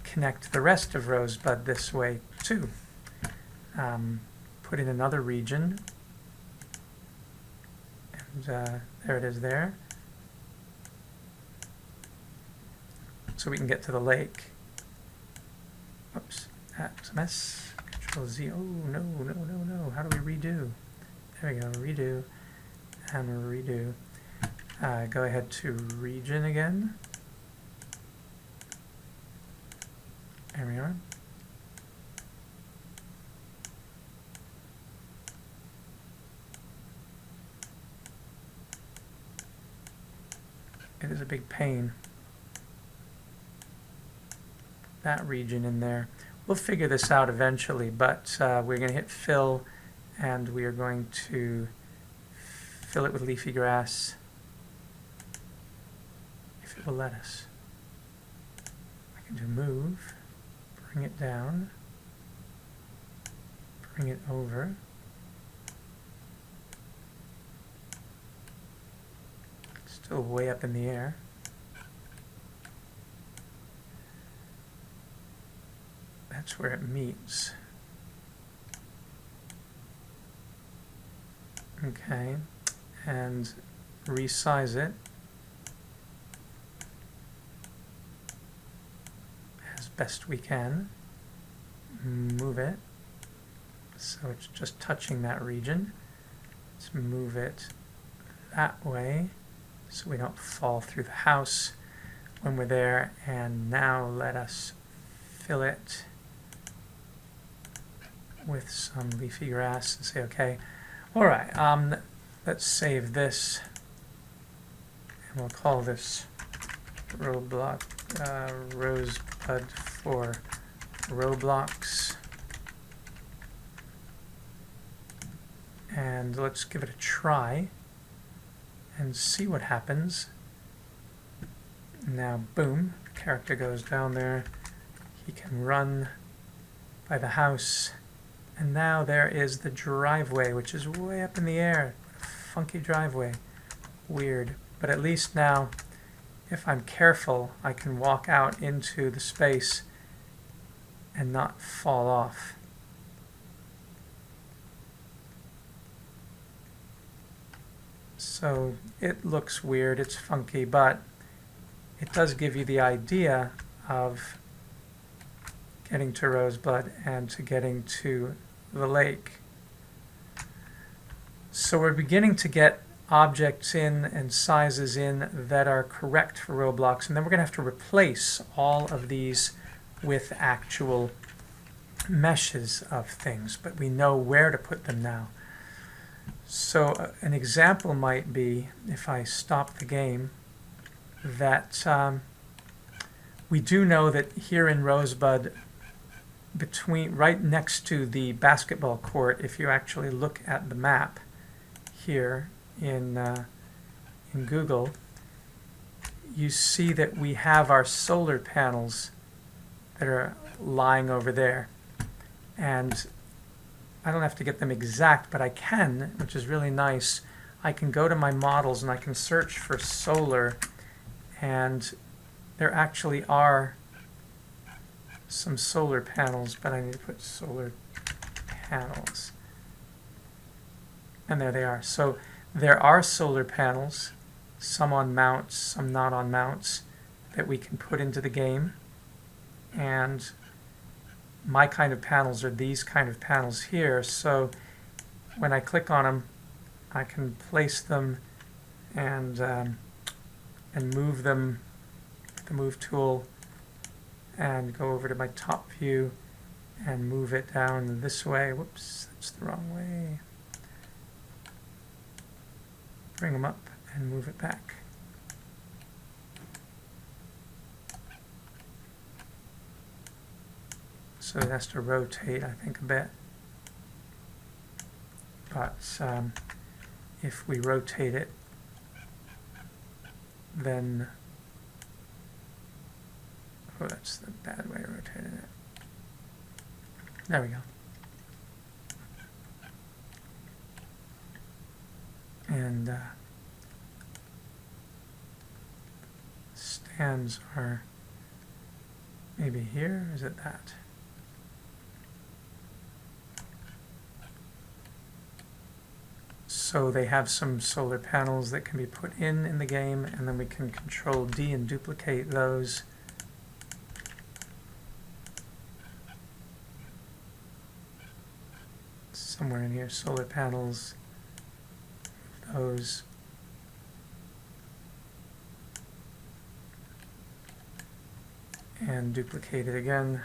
connect the rest of Rosebud this way too. Put in another region, and there it is there. So we can get to the lake. Oops, that's a mess. Control Z. Oh, no, no, no, no. How do we redo? There we go, redo, and redo. Go ahead to region again. There we are. It is a big pain. That region in there. We'll figure this out eventually, but we're going to hit fill, and we are going to fill it with leafy grass, if it will let us. I can do move, bring it down, bring it over, still way up in the air. That's where it meets. Okay, and resize it as best we can. Move it so it's just touching that region. Let's move it that way so we don't fall through the house when we're there. And now let us fill it with some leafy grass and say okay. Alright, let's save this, and we'll call this Roblox, Rosebud for Roblox, and let's give it a try and see what happens. Now boom, the character goes down there, he can run by the house. And now there is the driveway, which is way up in the air. What a funky driveway. Weird. But at least now, if I'm careful, I can walk out into the space and not fall off. So it looks weird, it's funky, but it does give you the idea of getting to Rosebud and to getting to the lake. So we're beginning to get objects in and sizes in that are correct for Roblox, and then we're going to have to replace all of these with actual meshes of things, but we know where to put them now. So an example might be, if I stop the game, that we do know that here in Rosebud, right next to the basketball court, if you actually look at the map here in Google, you see that we have our solar panels that are lying over there. And I don't have to get them exact, but I can, which is really nice. I can go to my models and I can search for solar, and there actually are some solar panels, but I need to put solar panels. And there they are. So there are solar panels, some on mounts, some not on mounts, that we can put into the game. And my kind of panels are these kind of panels here. So when I click on them, I can place them and move them with the move tool, and go over to my top view and move it down this way. Whoops, that's the wrong way. Bring them up and move it back. So it has to rotate, I think, a bit. But if we rotate it, then, oh, that's the bad way of rotating it. There we go. And stands are maybe here, is it that? So they have some solar panels that can be put in the game, and then we can Control D and duplicate those. Somewhere in here, solar panels, those. And duplicate it again.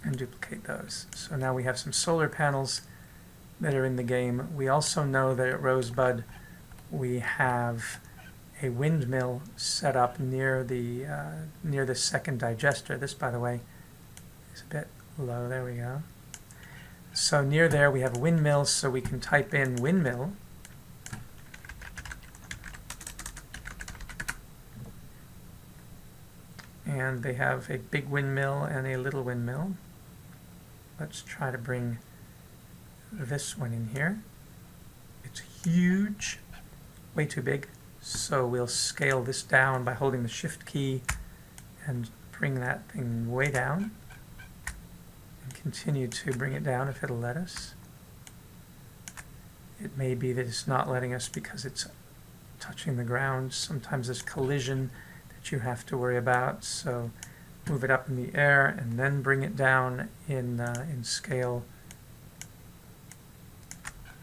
And duplicate those. So now we have some solar panels that are in the game. We also know that at Rosebud we have a windmill set up near the second digester. This, by the way, is a bit low. There we go. So near there we have a windmill, so we can type in windmill. And they have a big windmill and a little windmill. Let's try to bring this one in here. It's huge, way too big. So we'll scale this down by holding the Shift key and bring that thing way down. And continue to bring it down if it'll let us. It may be that it's not letting us because it's touching the ground. Sometimes there's collision that you have to worry about. So move it up in the air and then bring it down in scale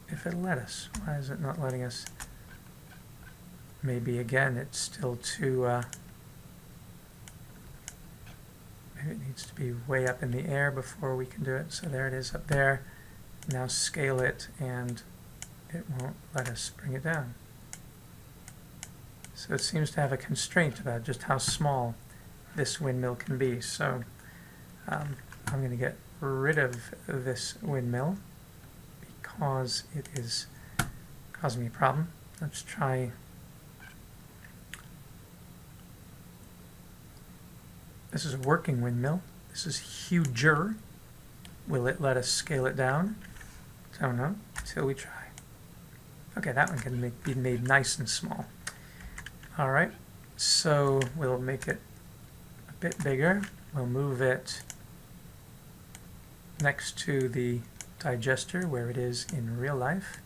if it'll let us. Why is it not letting us? Maybe again it's still too maybe it needs to be way up in the air before we can do it. So there it is up there. Now scale it and it won't let us bring it down. So it seems to have a constraint about just how small this windmill can be. So I'm going to get rid of this windmill because it is causing me a problem. Let's try this. Is a working windmill. This is huger. Will it let us scale it down? Don't know until we try. Okay, that one can be made nice and small. Alright, so we'll make it a bit bigger. We'll move it next to the digester where it is in real life.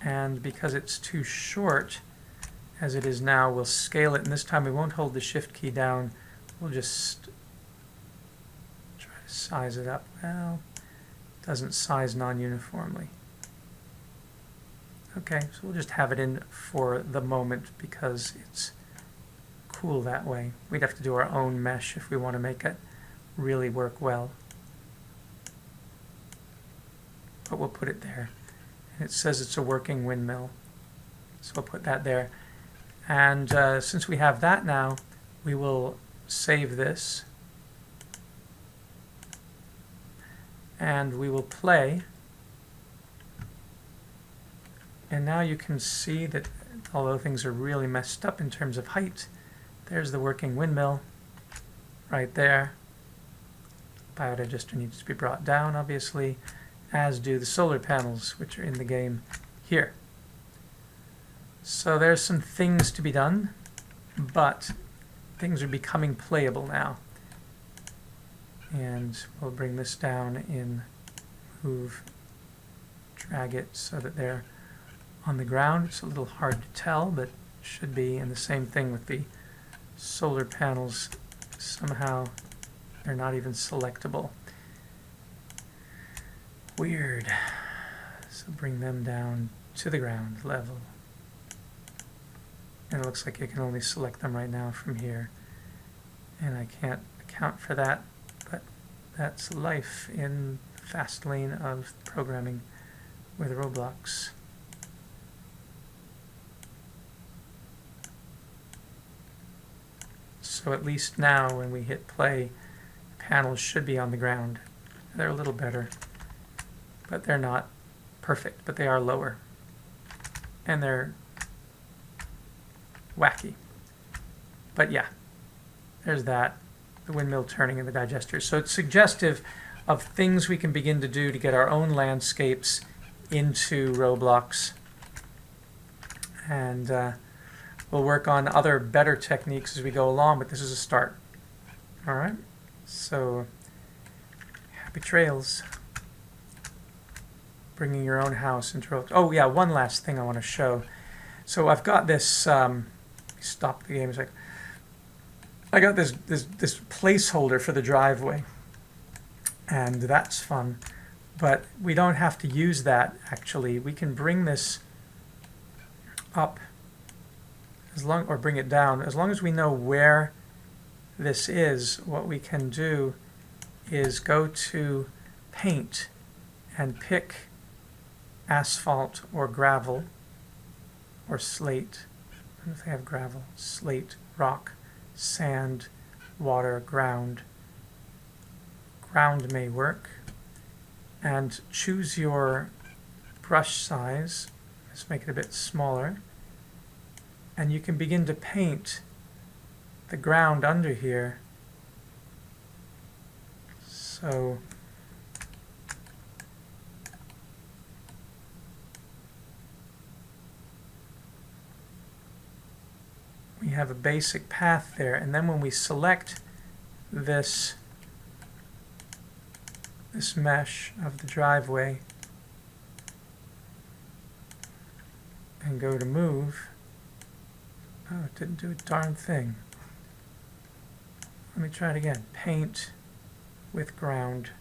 And because it's too short as it is now, we'll scale it, and this time we won't hold the Shift key down. We'll just try to size it up. Well, it doesn't size non-uniformly. Okay, so we'll just have it in for the moment because it's cool that way. We'd have to do our own mesh if we want to make it really work well. But we'll put it there. And it says it's a working windmill, so we'll put that there. And since we have that now, we will save this. And we will play. And now you can see that although things are really messed up in terms of height, there's the working windmill right there. Biodigester needs to be brought down, obviously, as do the solar panels, which are in the game here. So there's some things to be done, but things are becoming playable now. And we'll bring this down in move, drag it so that they're on the ground. It's a little hard to tell, but it should be. And the same thing with the solar panels. Somehow they're not even selectable. Weird. So bring them down to the ground level. And it looks like you can only select them right now from here. And I can't account for that, but that's life in the fast lane of programming with Roblox. So at least now when we hit play, panels should be on the ground. They're a little better, but they're not perfect, but they are lower. And they're wacky. But yeah, there's that, the windmill turning and the digester. So it's suggestive of things we can begin to do to get our own landscapes into Roblox. And we'll work on other better techniques as we go along, but this is a start. All right, so happy trails. Bringing your own house into Roblox. Oh yeah, one last thing I want to show. So I've got this, stop the game a sec. I got this placeholder for the driveway, and that's fun. But we don't have to use that, actually. We can bring this up, or bring it down. As long as we know where this is, what we can do is go to Paint and pick asphalt or gravel or slate. I don't know if they have gravel. Slate, rock, sand, water, ground. Ground may work. And choose your brush size. Let's make it a bit smaller. And you can begin to paint the ground under here. So we have a basic path there, and then when we select this mesh of the driveway and go to move, oh, it didn't do a darn thing. Let me try it again. Paint with ground.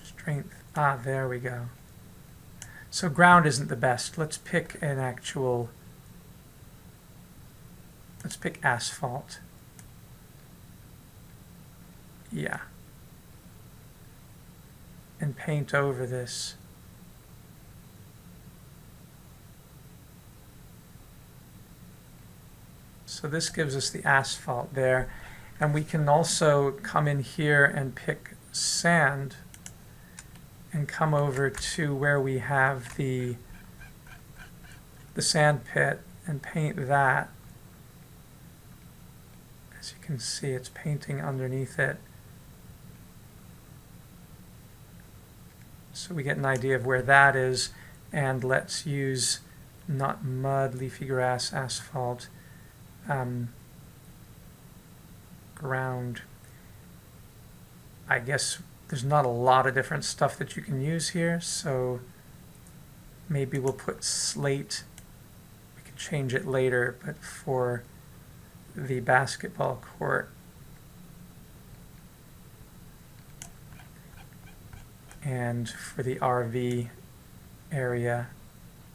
Strength. Ah, there we go. So ground isn't the best. Let's pick an actual, let's pick asphalt. Yeah. And paint over this. So this gives us the asphalt there. And we can also come in here and pick sand and come over to where we have the sand pit and paint that. As you can see, it's painting underneath it. So we get an idea of where that is, and let's use not mud, leafy grass, asphalt, ground. I guess there's not a lot of different stuff that you can use here, so maybe we'll put slate. We can change it later, but for the basketball court, and for the RV area,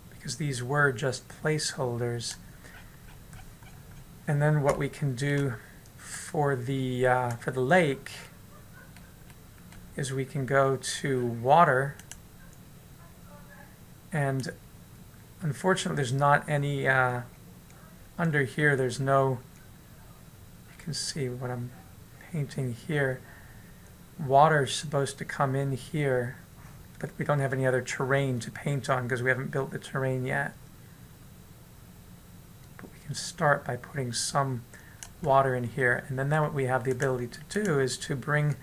we because these were just placeholders. And then what we can do for the lake is we can go to water, and unfortunately there's not any under here. There's no, you can see what I'm painting here. Water is supposed to come in here, but we don't have any other terrain to paint on because we haven't built the terrain yet. But we can start by putting some water in here, and then what we have the ability to do is to bring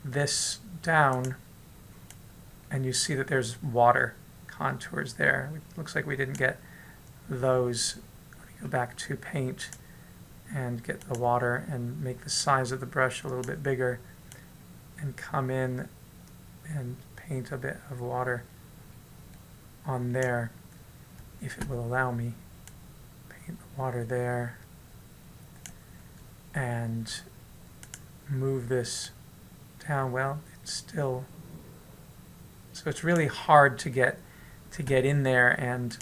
this down, and you see that there's water contours there. It looks like we didn't get those. Let me go back to paint and get the water and make the size of the brush a little bit bigger, and come in and paint a bit of water on there, if it will allow me. Paint the water there and move this down. Well, it's still, so it's really hard to get in there and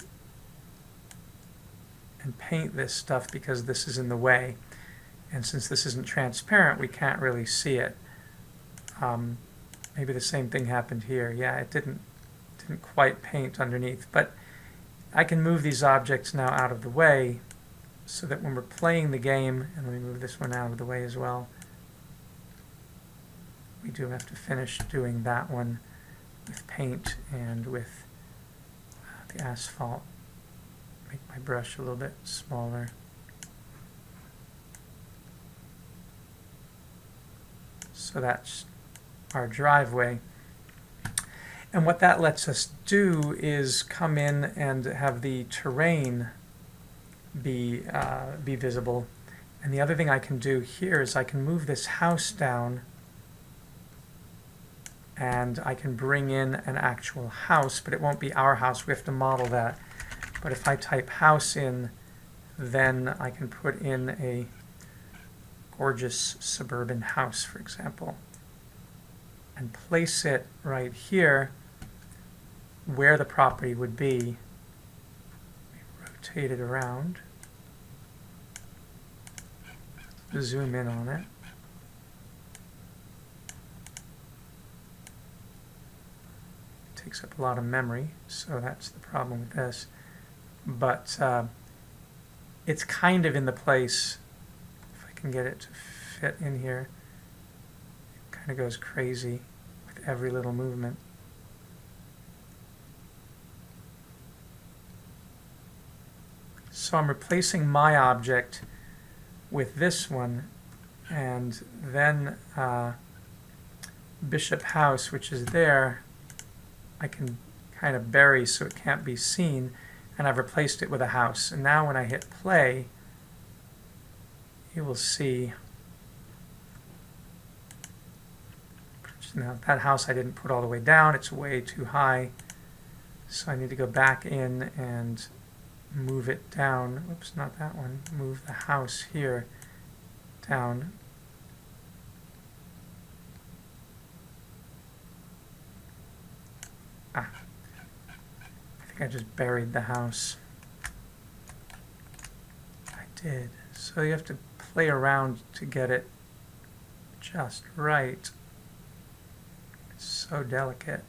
paint this stuff because this is in the way, and since this isn't transparent we can't really see it. Maybe the same thing happened here. Yeah, it didn't quite paint underneath, but I can move these objects now out of the way so that when we're playing the game, and let me move this one out of the way as well. We do have to finish doing that one with paint and with the asphalt. Make my brush a little bit smaller. So that's our driveway. And what that lets us do is come in and have the terrain be visible. And the other thing I can do here is I can move this house down, and I can bring in an actual house, but it won't be our house. We have to model that. But if I type house in, then I can put in a gorgeous suburban house, for example, and place it right here where the property would be. Rotate it around, zoom in on it. Takes up a lot of memory, so that's the problem with this. But it's kind of in the place, if I can get it to fit in here. It kind of goes crazy with every little movement. So I'm replacing my object with this one, and then Bishop House, which is there, I can kind of bury so it can't be seen, and I've replaced it with a house. And now when I hit play, you will see, now that house I didn't put all the way down, it's way too high, so I need to go back in and move it down. Oops, not that one. Move the house here down. I think I just buried the house. I did. So you have to play around to get it just right. It's so delicate.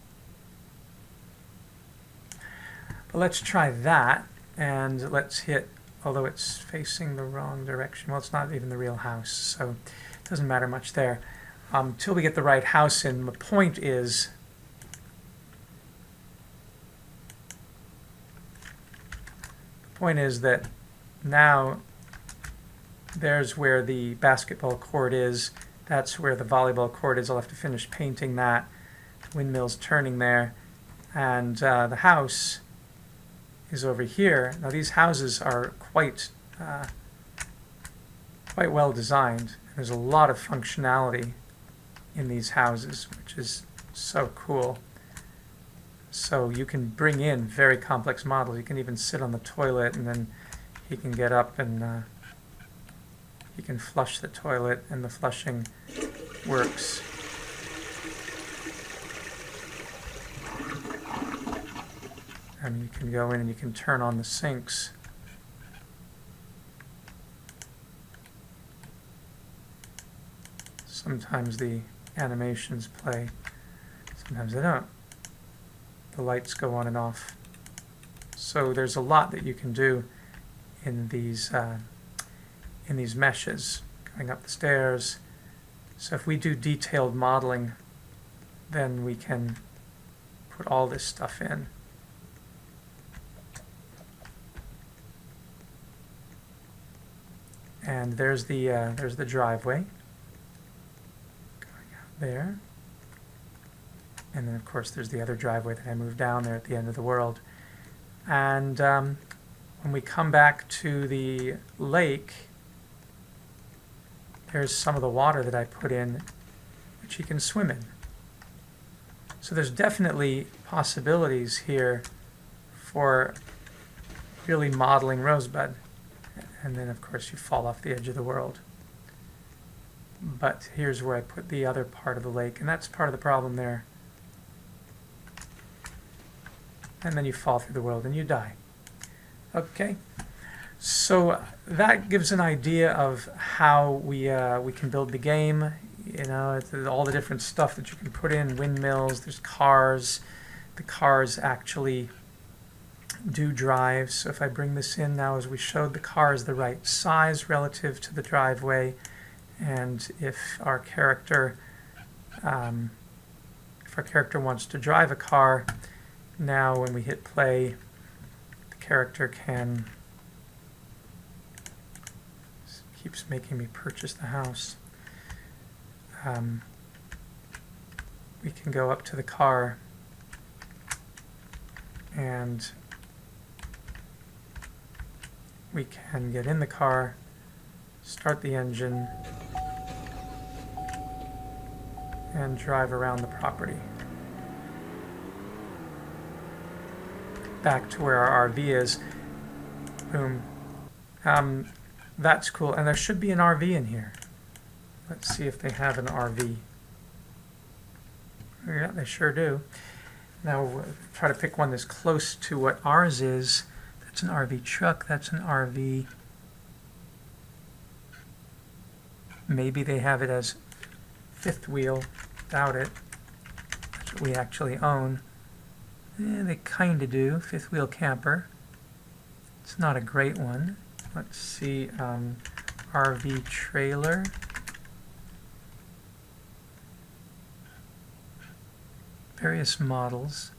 But let's try that, and let's hit, although it's facing the wrong direction. Well, it's not even the real house, so it doesn't matter much there. Till we get the right house in, the point is that now there's where the basketball court is, that's where the volleyball court is. I'll have to finish painting that. Windmill's turning there, and the house is over here. Now these houses are quite well designed. There's a lot of functionality in these houses, which is so cool. So you can bring in very complex models. You can even sit on the toilet, and then he can get up and he can flush the toilet, and the flushing works. You can go in and you can turn on the sinks. Sometimes the animations play, sometimes they don't. The lights go on and off. So there's a lot that you can do in these meshes, going up the stairs. So if we do detailed modeling, then we can put all this stuff in. And there's the driveway going out there. And then of course there's the other driveway that I moved down there at the end of the world. And when we come back to the lake, there's some of the water that I put in which you can swim in. So there's definitely possibilities here for really modeling Rosebud. And then of course you fall off the edge of the world. But here's where I put the other part of the lake, and that's part of the problem there. And then you fall through the world and you die. Okay, so that gives an idea of how we can build the game. You know, it's all the different stuff that you can put in, windmills, there's cars. The cars actually do drive. So if I bring this in now, as we showed, the car is the right size relative to the driveway. And if our character wants to drive a car, now when we hit play, the character can, keeps making me purchase the house. We can go up to the car and we can get in the car, start the engine, and drive around the property. Back to where our RV is. Boom. That's cool. And there should be an RV in here. Let's see if they have an RV. Yeah, they sure do. Now we'll try to pick one that's close to what ours is. That's an RV truck. That's an RV. Maybe they have it as fifth wheel. Doubt it. That's what we actually own. They kind of do. Fifth wheel camper. It's not a great one. Let's see. RV trailer. Various models.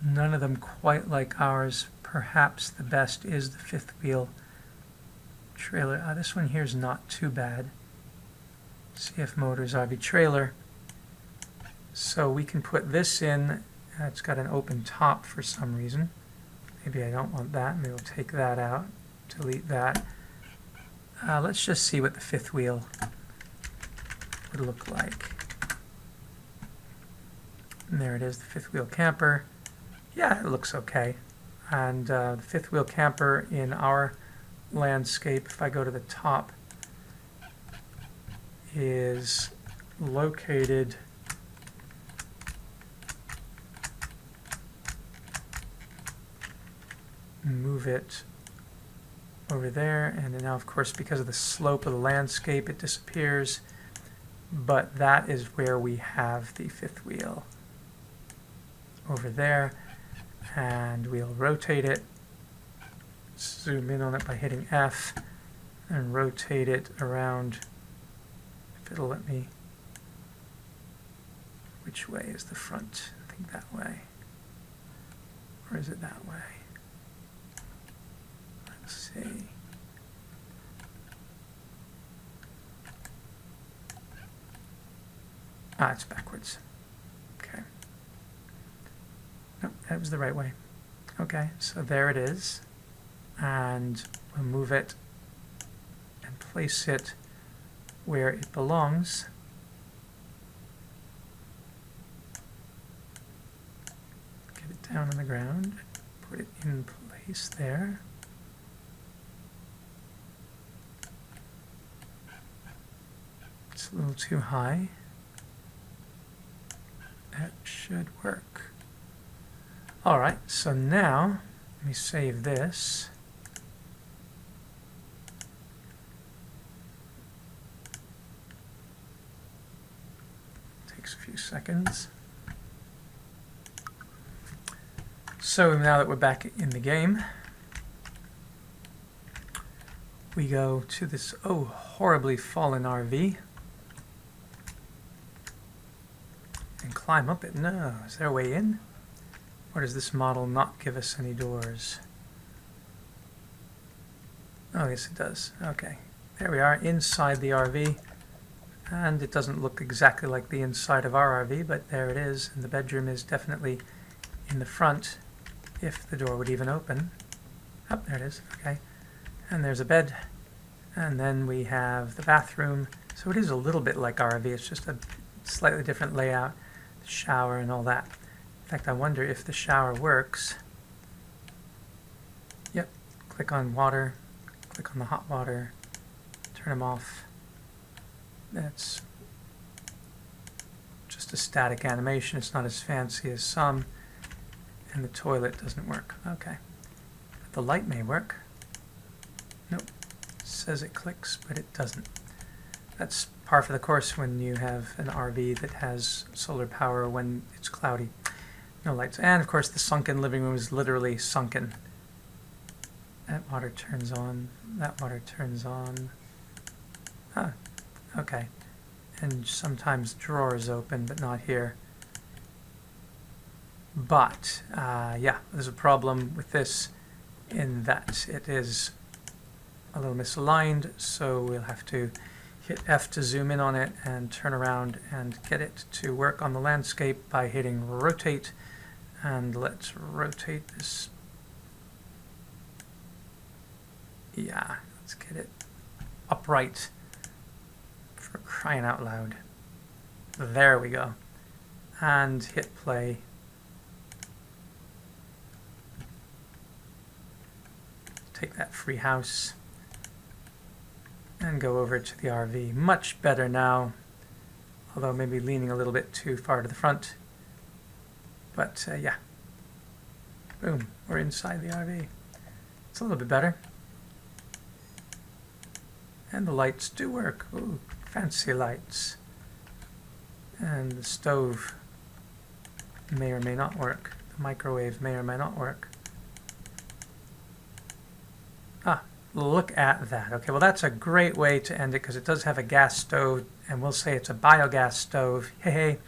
None of them quite like ours. Perhaps the best is the fifth wheel trailer. This one here is not too bad. CF Motors RV trailer. So we can put this in. It's got an open top for some reason. Maybe I don't want that. Maybe we'll take that out. Delete that. Let's just see what the fifth wheel would look like. And there it is, the fifth wheel camper. Yeah, it looks okay. And the fifth wheel camper in our landscape, if I go to the top, is located move it over there, and then now of course because of the slope of the landscape it disappears, but that is where we have the fifth wheel over there, and we'll rotate it, zoom in on it by hitting F, and rotate it around, if it'll let me. Which way is the front? I think that way. Or is it that way? Let's see. It's backwards. Okay. Nope, that was the right way. Okay, so there it is. And we'll move it and place it where it belongs. Get it down on the ground, put it in place there. It's a little too high. That should work. Alright, so now, let me save this. Takes a few seconds. So now that we're back in the game, we go to this, horribly fallen RV. And climb up it. No, is there a way in? Or does this model not give us any doors? Oh, yes it does. Okay. There we are, inside the RV. And it doesn't look exactly like the inside of our RV, but there it is. And the bedroom is definitely in the front, if the door would even open. Oh, there it is. Okay. And there's a bed. And then we have the bathroom. So it is a little bit like RV. It's just a slightly different layout. The shower and all that. In fact, I wonder if the shower works. Yep. Click on water. Click on the hot water. Turn them off. That's just a static animation. It's not as fancy as some. And the toilet doesn't work. Okay. But the light may work. Nope. It says it clicks, but it doesn't. That's par for the course when you have an RV that has solar power when it's cloudy. No lights. And of course the sunken living room is literally sunken. That water turns on. That water turns on. Ah, okay. And sometimes drawers open, but not here. But, yeah, there's a problem with this in that it is a little misaligned, so we'll have to hit F to zoom in on it and turn around and get it to work on the landscape by hitting rotate. And let's rotate this. Yeah, let's get it upright, for crying out loud. There we go. And hit play. Take that free house and go over to the RV. Much better now, although maybe leaning a little bit too far to the front. But yeah, boom, we're inside the RV. It's a little bit better. And the lights do work. Ooh, fancy lights. And the stove may or may not work. The microwave may or may not work. Ah, look at that. Okay, well that's a great way to end it because it does have a gas stove, and we'll say it's a biogas stove. Hey,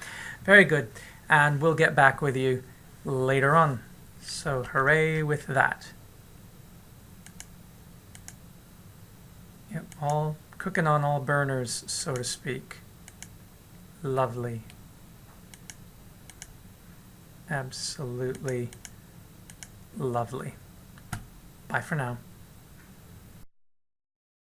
very good. And we'll get back with you later on. So hooray with that. Yep, all cooking on all burners, so to speak. Lovely. Absolutely lovely. Bye for now.